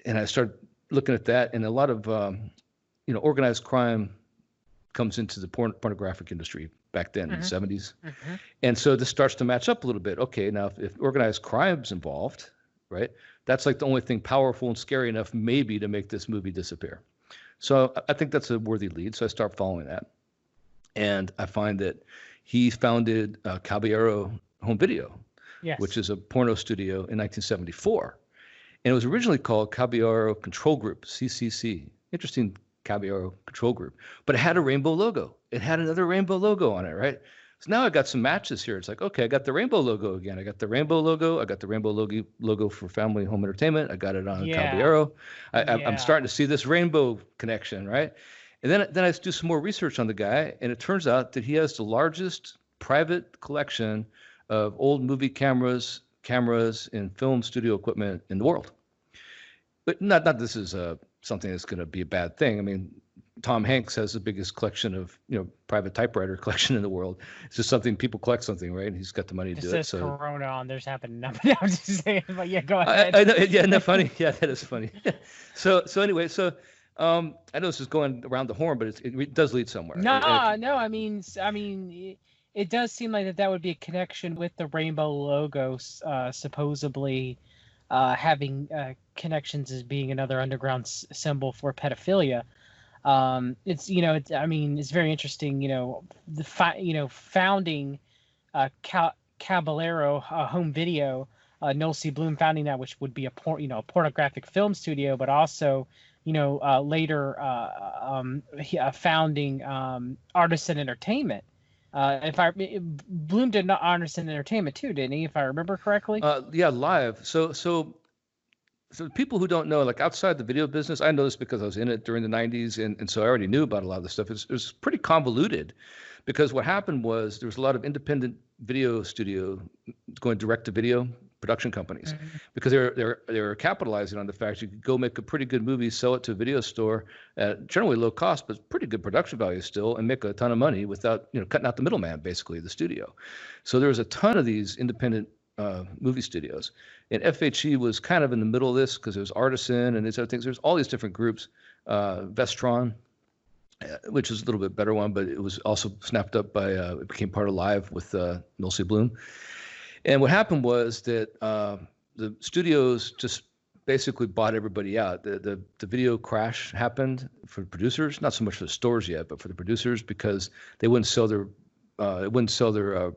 I started looking at that, and a lot of organized crime comes into the pornographic industry back then in the 70s. And so this starts to match up a little bit. Okay, now if organized crime's involved, right, that's like the only thing powerful and scary enough maybe to make this movie disappear. So I think that's a worthy lead. So I start following that. And I find that he founded Caballero Home Video, which is a porno studio in 1974. And it was originally called Caballero Control Group, CCC. Interesting, Caballero Control Group. But it had a rainbow logo. It had another rainbow logo on it, right? So now I got some matches here. It's like, okay, I got the rainbow logo again. I got the rainbow logo. I got the rainbow logo for Family Home Entertainment. I got it on Caballero. I'm starting to see this rainbow connection, right? And then I do some more research on the guy, and it turns out that he has the largest private collection of old movie cameras, and film studio equipment in the world. But not this is something that's going to be a bad thing. I mean, Tom Hanks has the biggest collection of private typewriter collection in the world. It's just something people collect something, right? And he's got the money to do it. So Corona on there's happening. I'm just saying, but yeah, go ahead. I know, yeah, isn't that funny? Yeah, that is funny. So anyway, I know this is going around the horn, but it does lead somewhere. No. I mean, it does seem like that would be a connection with the rainbow logo, supposedly having connections as being another underground symbol for pedophilia. It's very interesting. Founding Caballero Home Video, Noel C. Bloom founding that, which would be a pornographic film studio, but also later founding Artisan Entertainment. Bloom did not Artisan Entertainment too, didn't he? If I remember correctly. Yeah, live. So people who don't know, like outside the video business, I know this because I was in it during the 90s, and so I already knew about a lot of this stuff. It was pretty convoluted because what happened was there was a lot of independent video studio going direct to video production companies because they were capitalizing on the fact you could go make a pretty good movie, sell it to a video store at generally low cost, but pretty good production value still, and make a ton of money without cutting out the middleman, basically the studio. So there was a ton of these independent movie studios, and FHE was kind of in the middle of this because there was Artisan and these other things. There's all these different groups. Vestron, which is a little bit better one, but it was also snapped up by it became part of Live with Noel C. Bloom. And what happened was that the studios just basically bought everybody out. The video crash happened for the producers, not so much for the stores yet, but for the producers because they wouldn't sell their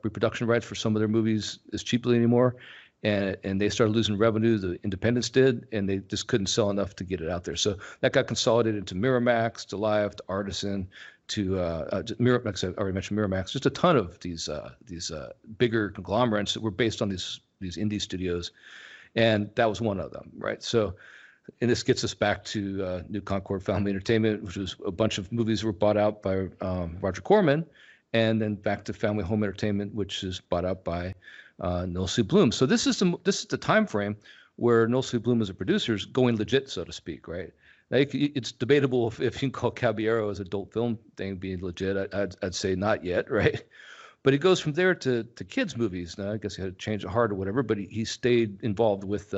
reproduction rights for some of their movies as cheaply anymore, and they started losing revenue. The independents did, and they just couldn't sell enough to get it out there. So that got consolidated to Miramax, to Live, to Artisan, to Miramax. I already mentioned Miramax. Just a ton of these bigger conglomerates that were based on these indie studios, and that was one of them, right? So. And this gets us back to New Concord Family Entertainment, which was a bunch of movies were bought out by Roger Corman. And then back to Family Home Entertainment, which is bought out by Noel C. Bloom. So this is the time frame where Noel C. Bloom as a producer is going legit, so to speak, right? Now it's debatable if you can call Caballero as adult film thing being legit. I'd say not yet, right? But he goes from there to kids movies. Now I guess he had to change of heart or whatever, but he stayed involved with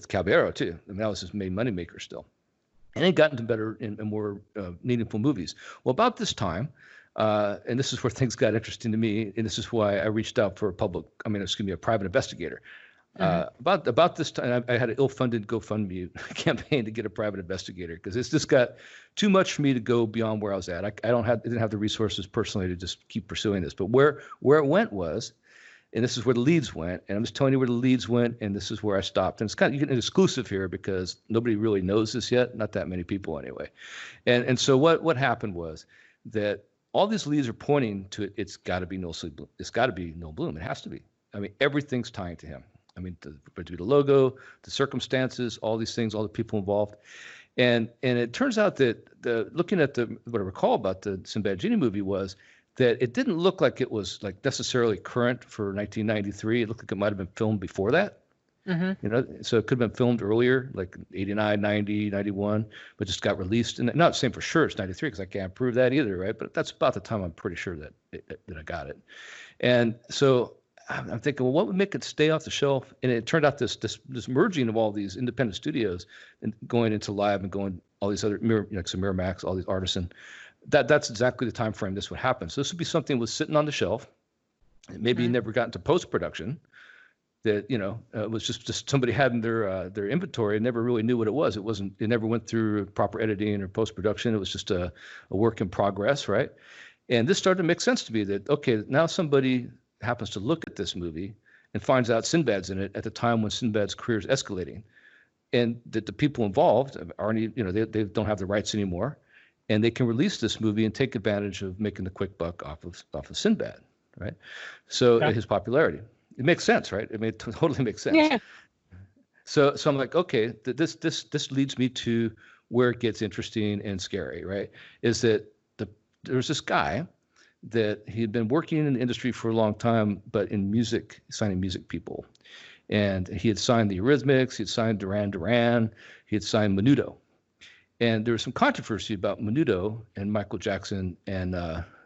Caballero too. I mean, that was his main moneymaker still, and he got into better and more meaningful movies. Well, about this time. And this is where things got interesting to me, and this is why I reached out for a private investigator. About this time, I had an ill-funded GoFundMe campaign to get a private investigator because it's just got too much for me to go beyond where I was at. I didn't have the resources personally to just keep pursuing this. But where it went was, and this is where the leads went, and I'm just telling you where the leads went, and this is where I stopped. And it's kind of, you get an exclusive here because nobody really knows this yet, not that many people anyway. And so what happened was that all these leads are pointing to it. It's got to be Noel Bloom. It's got to be Noel Bloom. It has to be. I mean, everything's tying to him. I mean, to be the logo, the circumstances, all these things, all the people involved. And it turns out that looking at what I recall about the Sinbad Genie movie was that it didn't look like it was like necessarily current for 1993. It looked like it might have been filmed before that. You know, so it could have been filmed earlier, like 89, 90, 91, but just got released. And not saying for sure it's 93 because I can't prove that either, right? But that's about the time I'm pretty sure that I got it. And so I'm thinking, well, what would make it stay off the shelf? And it turned out this merging of all these independent studios and going into live and going all these other, like some Miramax, all these Artisan. That's exactly the time frame this would happen. So this would be something that was sitting on the shelf, and maybe never got into post production. That it was just somebody had in their inventory and never really knew what it was. It never went through proper editing or post production. It was just a work in progress, right? And this started to make sense to me that okay, now somebody happens to look at this movie and finds out Sinbad's in it at the time when Sinbad's career is escalating, and that the people involved aren't, they don't have the rights anymore, and they can release this movie and take advantage of making the quick buck off of Sinbad, right? So his popularity. It makes sense, right? I mean, it totally makes sense. Yeah. So I'm like, okay, this leads me to where it gets interesting and scary, right? Is that there's this guy that he had been working in the industry for a long time, but in music, signing music people. And he had signed the Eurythmics, he had signed Duran Duran, he had signed Menudo. And there was some controversy about Menudo and Michael Jackson and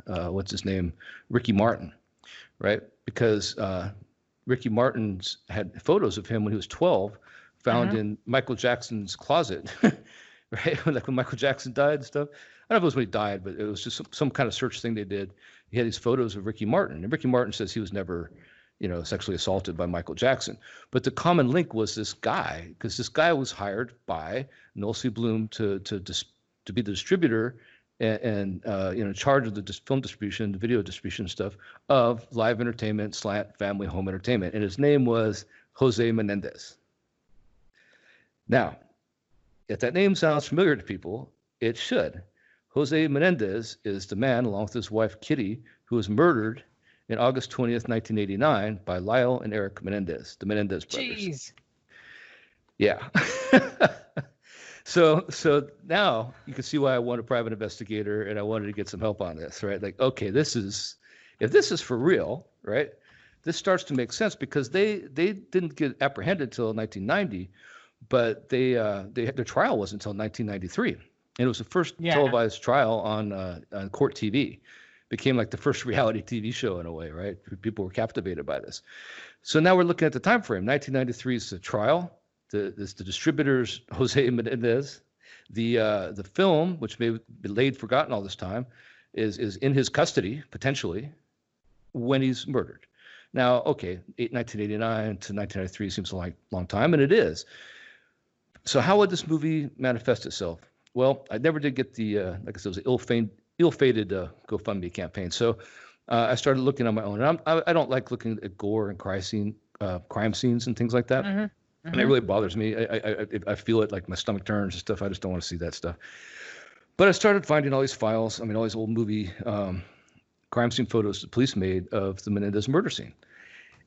what's his name, Ricky Martin, right? Because Ricky Martin's had photos of him when he was 12 found in Michael Jackson's closet, right? Like when Michael Jackson died and stuff. I don't know if it was when he died, but it was just some kind of search thing they did. He had these photos of Ricky Martin, and Ricky Martin says he was never, sexually assaulted by Michael Jackson. But the common link was this guy, because this guy was hired by Noel C. Bloom to be the distributor and in charge of the film distribution, the video distribution stuff of live entertainment, slant, family, home entertainment. And his name was Jose Menendez. Now, if that name sounds familiar to people, it should. Jose Menendez is the man, along with his wife, Kitty, who was murdered in August 20th, 1989 by Lyle and Eric Menendez, the Menendez brothers. Jeez. Yeah. So now you can see why I want a private investigator and I wanted to get some help on this, right? Like, okay, if this is for real, right? This starts to make sense because they didn't get apprehended until 1990, but their trial wasn't until 1993. And it was the first televised trial on court TV. Became like the first reality TV show in a way, right? People were captivated by this. So now we're looking at the time frame. 1993 is the trial. The distributors, Jose Menendez. The film, which may be forgotten all this time, is in his custody, potentially, when he's murdered. Now, okay, 1989 to 1993 seems like a long time, and it is. So how would this movie manifest itself? Well, I never did get the, like I said, it was an ill-fated GoFundMe campaign. So I started looking on my own. And I don't like looking at gore and crime scenes and things like that. And it really bothers me. I feel it, like my stomach turns and stuff. I just don't want to see that stuff. But I started finding all these files. I mean, all these old movie crime scene photos the police made of the Menendez murder scene.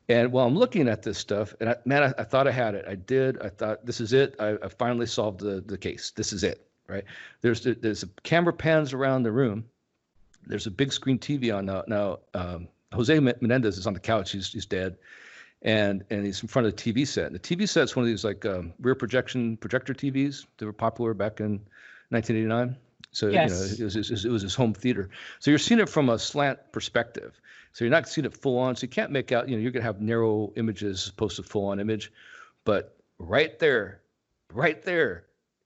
And while I'm looking at this stuff, and I thought I had it. I did. I thought, this is it. I finally solved the case. This is it, right? There's a camera pans around the room. There's a big screen TV on now. Jose Menendez is on the couch. He's dead. And he's in front of the TV set. And the TV set's one of these like rear projector TVs that were popular back in 1989. So yes. It was his home theater. So you're seeing it from a slant perspective. So you're not seeing it full on. So you can't make out. You're gonna have narrow images as opposed to full on image. But right there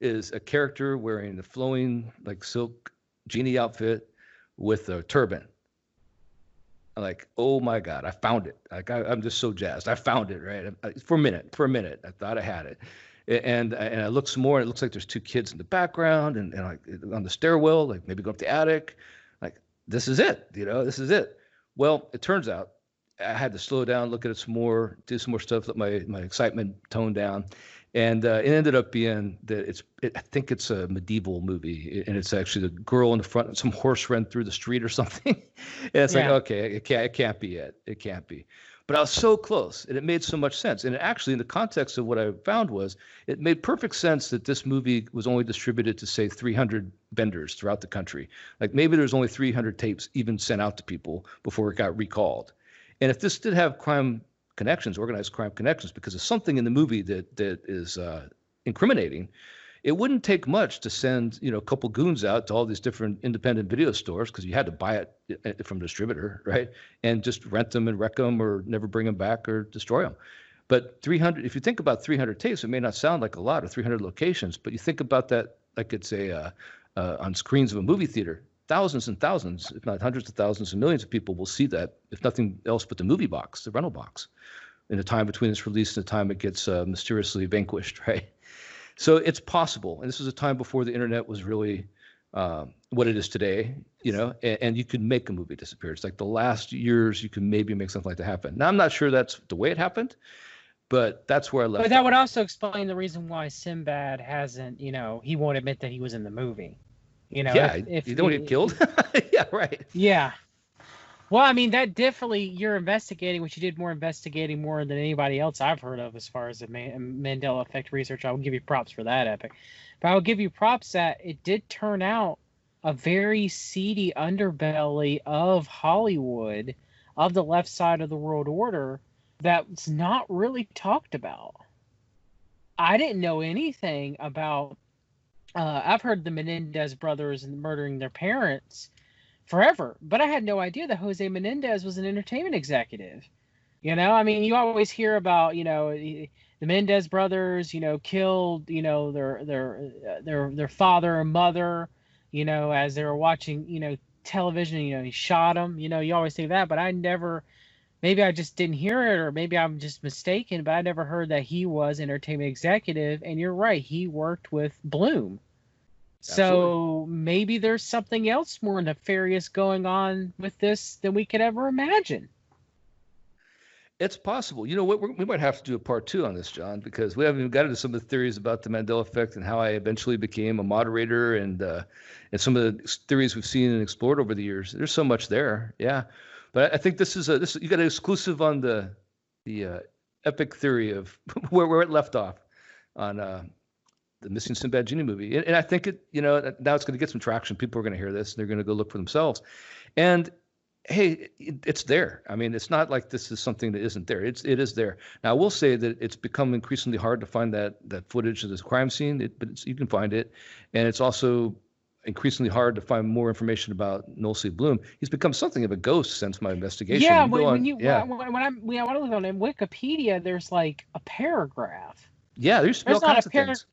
is a character wearing the flowing like silk Genie outfit with a turban. Like, oh my God, I found it. Like, I'm just so jazzed. I found it, right? For a minute, I thought I had it. And I looked some more, and it looks like there's two kids in the background and like on the stairwell, like maybe go up the attic. Like, this is it, this is it. Well, it turns out I had to slow down, look at it some more, do some more stuff, let my excitement tone down. And it ended up being that I think it's a medieval movie, and it's actually the girl in the front, some horse ran through the street or something. And it's like, okay, it can't be it. It can't be. But I was so close, and it made so much sense. And actually, in the context of what I found was, it made perfect sense that this movie was only distributed to, say, 300 vendors throughout the country. Like maybe there's only 300 tapes even sent out to people before it got recalled. And if this did have crime connections, organized crime connections, because of something in the movie that is incriminating, it wouldn't take much to send, a couple goons out to all these different independent video stores, because you had to buy it from a distributor, right? And just rent them and wreck them or never bring them back or destroy them. But 300, if you think about 300 tapes, it may not sound like a lot, or 300 locations, but you think about that like it's on screens of a movie theater. Thousands and thousands, if not hundreds of thousands and millions of people will see that, if nothing else but the movie box, the rental box, in the time between its release and the time it gets mysteriously vanquished, right? So it's possible. And this was a time before the internet was really what it is today, and you could make a movie disappear. It's like the last years you can maybe make something like that happen. Now, I'm not sure that's the way it happened, but that's where I left. But that would also explain the reason why Sinbad hasn't, he won't admit that he was in the movie. If you don't get killed. Yeah, right. Yeah. Well, I mean, that definitely, you're investigating, which you did investigating more than anybody else I've heard of as far as the Mandela Effect research. I will give you props for that, Epic. But I will give you props that it did turn out a very seedy underbelly of Hollywood, of the left side of the world order, that's not really talked about. I didn't know anything about, I've heard the Menendez brothers murdering their parents forever, but I had no idea that Jose Menendez was an entertainment executive. I mean, you always hear about, the Menendez brothers, killed, their father and mother, as they were watching, television, he shot them, you always say that, but I never, maybe I just didn't hear it, or maybe I'm just mistaken, but I never heard that he was entertainment executive. And you're right, he worked with Bloom. So maybe there's something else more nefarious going on with this than we could ever imagine. It's possible. You know what? We might have to do a part 2 on this, John, because we haven't even got into some of the theories about the Mandela Effect and how I eventually became a moderator, and some of the theories we've seen and explored over the years. There's so much there. Yeah. But I think this you got an exclusive on the epic theory of where it left off on the missing Sinbad Genie movie. And I think now it's going to get some traction. People are going to hear this and they're going to go look for themselves. And hey, it's there. I mean, it's not like this is something that isn't there. It is there. Now, I will say that it's become increasingly hard to find that footage of this crime scene, but you can find it. And it's also increasingly hard to find more information about Noel C. Bloom. He's become something of a ghost since my investigation. Yeah, when I look on Wikipedia, there's like a paragraph. Yeah, there's all kinds of things.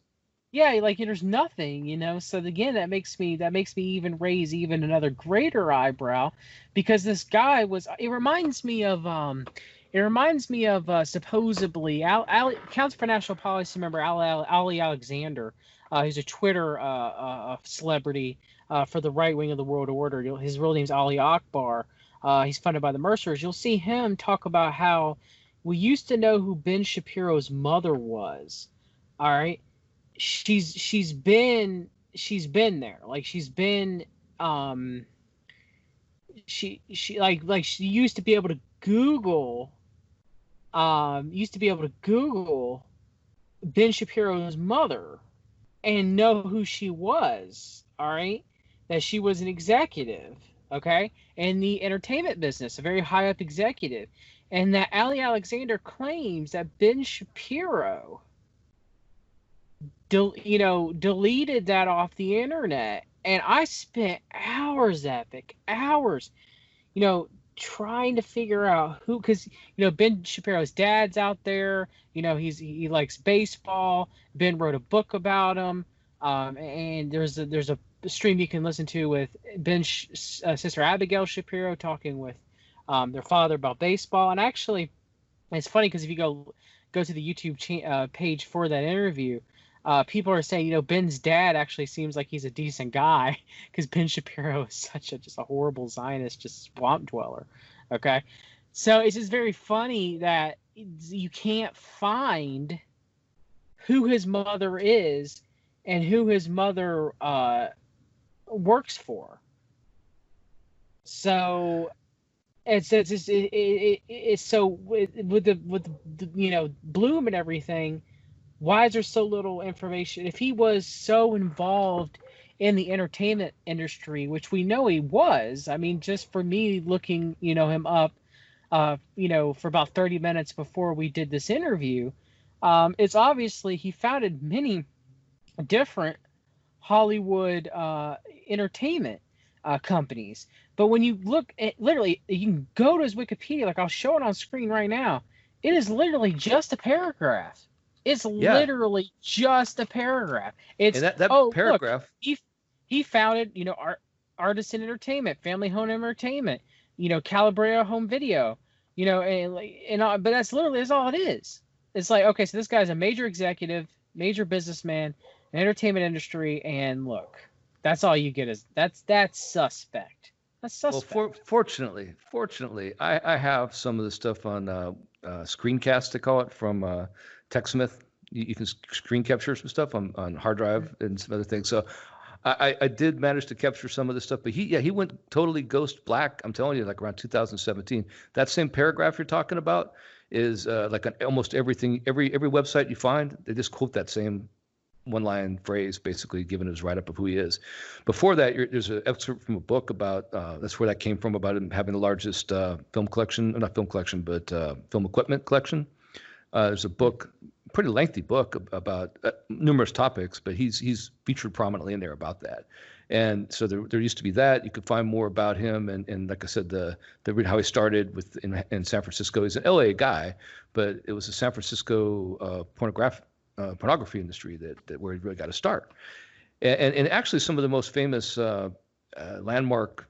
Yeah, like there's nothing, So again, that makes me even raise even another greater eyebrow, because this guy was. It reminds me of supposedly Council for National Policy member Ali Alexander. He's a Twitter celebrity for the right wing of the world order. His real name's Ali Akbar. He's funded by the Mercers. You'll see him talk about how we used to know who Ben Shapiro's mother was. All right. She's been there. Like she used to be able to Google Ben Shapiro's mother and know who she was. All right. That she was an executive, okay, in the entertainment business, a very high up executive. And that Ali Alexander claims that Ben Shapiro deleted that off the internet. And I spent hours, Epic, trying to figure out who, because, Ben Shapiro's dad's out there, he likes baseball. Ben wrote a book about him. And there's a stream you can listen to with Ben's sister Abigail Shapiro talking with their father about baseball. And actually, it's funny because if you go to the YouTube page for that interview, people are saying, Ben's dad actually seems like he's a decent guy, because Ben Shapiro is just a horrible Zionist, just swamp dweller. Okay. So it's just very funny that you can't find who his mother is and who his mother works for. So it's so with the Bloom and everything. Why is there so little information? If he was so involved in the entertainment industry, which we know he was, I mean, just for me looking, him up, for about 30 minutes before we did this interview, it's obviously he founded many different Hollywood entertainment companies. But when you look at, literally, you can go to his Wikipedia, like I'll show it on screen right now. It is literally just a paragraph. It's literally just a paragraph. It's and that paragraph. Look, he founded, Artisan Entertainment, Family Home Entertainment, Calabria Home Video, but that's all it is. It's like, okay, so this guy's a major executive, major businessman, entertainment industry, and look, that's all you get is that's suspect. That's suspect. Well, fortunately, I have some of the stuff on screencast, they call it, from TechSmith. You can screen capture some stuff on hard drive and some other things. So I did manage to capture some of this stuff, but he went totally ghost black. I'm telling you, like around 2017. That same paragraph you're talking about is like on almost everything, every website you find, they just quote that same one-line phrase, basically giving his write-up of who he is. Before that, there's an excerpt from a book about, that's where that came from, about him having the largest film collection, not film collection, but film equipment collection. There's a book, pretty lengthy book about numerous topics, but he's featured prominently in there about that. And so there used to be that. You could find more about him, and like I said, the how he started in San Francisco. He's an LA guy, but it was the San Francisco pornography industry that where he really got to start. And actually some of the most famous landmark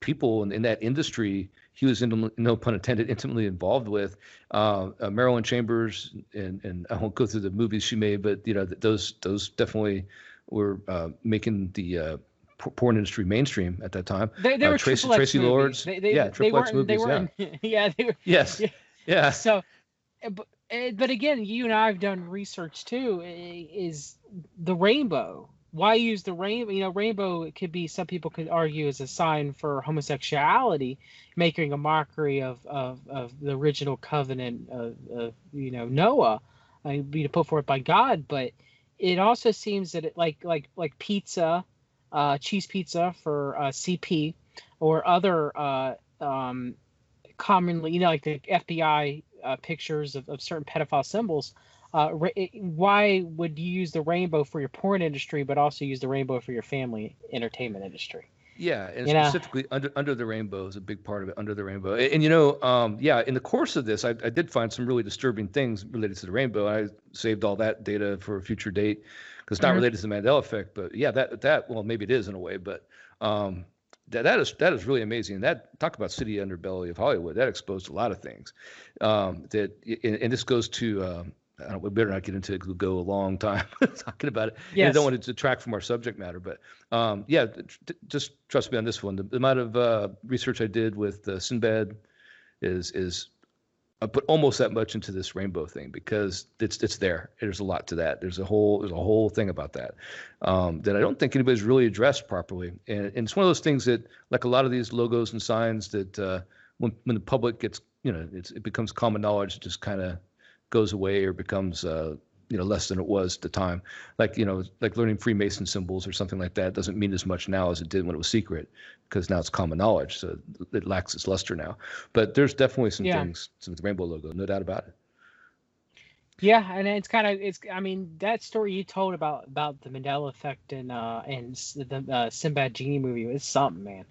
people in that industry, he was, no pun intended, intimately involved with. Marilyn Chambers, and I won't go through the movies she made, but those definitely were making the porn industry mainstream at that time. They were Tracy Lords. Triple X movies. They were. Yes. Yeah. So, but again, you and I have done research too. Is the rainbow? Why use the rainbow? Rainbow, it could be, some people could argue, as a sign for homosexuality, making a mockery of the original covenant of Noah, being put forth by God. But it also seems that it like pizza, cheese pizza for CP, or other commonly, like the FBI pictures of certain pedophile symbols. Why would you use the rainbow for your porn industry, but also use the rainbow for your family entertainment industry? Yeah, and specifically under the rainbow is a big part of it. Under the rainbow, and in the course of this, I did find some really disturbing things related to the rainbow. I saved all that data for a future date because it's not related to the Mandela Effect. But yeah, that well, maybe it is in a way, but that is really amazing. That, talk about city underbelly of Hollywood. That exposed a lot of things. And this goes to. We better not get into it because we'll go a long time talking about it. Yes. And I don't want to detract from our subject matter, but just trust me on this one. The amount of research I did with Sinbad is I put almost that much into this rainbow thing because it's there. There's a lot to that. There's a whole thing about that that I don't think anybody's really addressed properly. And it's one of those things that, like a lot of these logos and signs, that when the public gets, it becomes common knowledge, it just kind of goes away or becomes less than it was at the time. Like learning Freemason symbols or something like that doesn't mean as much now as it did when it was secret, because now it's common knowledge, so it lacks its luster now. But there's definitely some things with the rainbow logo, no doubt about it. Yeah, and I mean, that story you told about the Mandela Effect and the Sinbad Genie movie is something, man.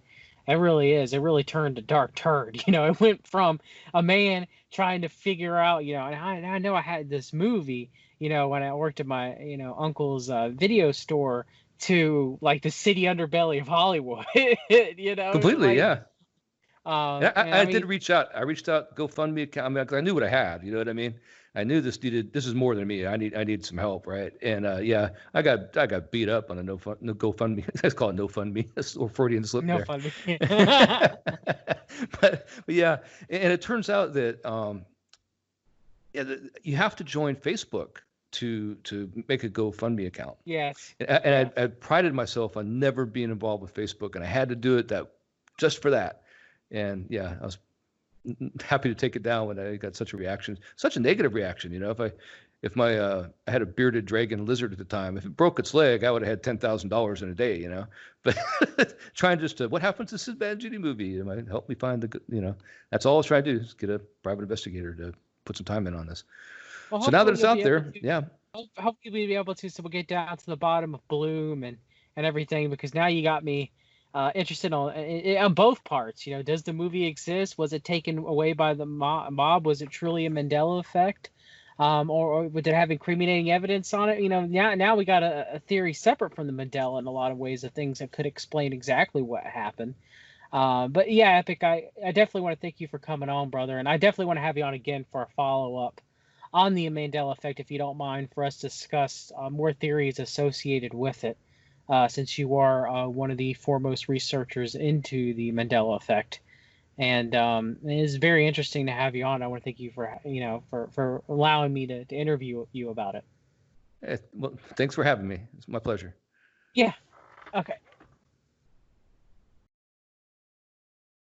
It really is. It really turned a dark turd. It went from a man trying to figure out, and I know I had this movie, when I worked at my, uncle's video store, to like the city underbelly of Hollywood, Completely, yeah. And And I did reach out. I reached out GoFundMe account. I mean, 'cause I knew what I had. You know what I mean? I knew this is more than me. I need some help, right? And yeah, I got beat up on a no GoFundMe. Let's call it no fund me. That's a little Freudian slip no there. fun. but yeah, and it turns out that yeah, you have to join Facebook to make a GoFundMe account. Yes. And I prided myself on never being involved with Facebook, and I had to do it just for that. And yeah, I was happy to take it down when I got such a reaction, such a negative reaction. You know, if I had a bearded dragon lizard at the time, if it broke its leg, I would have had $10,000 in a day. You know, but trying just to, what happens to Sinbad Genie movie? It might help me find that's all I was trying to do, is get a private investigator to put some time in on this. Well, so now that it's out there, yeah. Hopefully we'll be able to, so we'll get down to the bottom of Bloom and everything, because now you got me interested on both parts. You know, does the movie exist? Was it taken away by the mob? Was it truly a Mandela effect? Or did it have incriminating evidence on it? You know, now we got a theory separate from the Mandela in a lot of ways, of things that could explain exactly what happened. But yeah, Epic, I definitely want to thank you for coming on, brother. And I definitely want to have you on again for a follow-up on the Mandela Effect, if you don't mind, for us to discuss more theories associated with it, since you are one of the foremost researchers into the Mandela Effect. And it is very interesting to have you on. I want to thank you for allowing me to interview you about it. Well, thanks for having me. It's my pleasure. Yeah. Okay.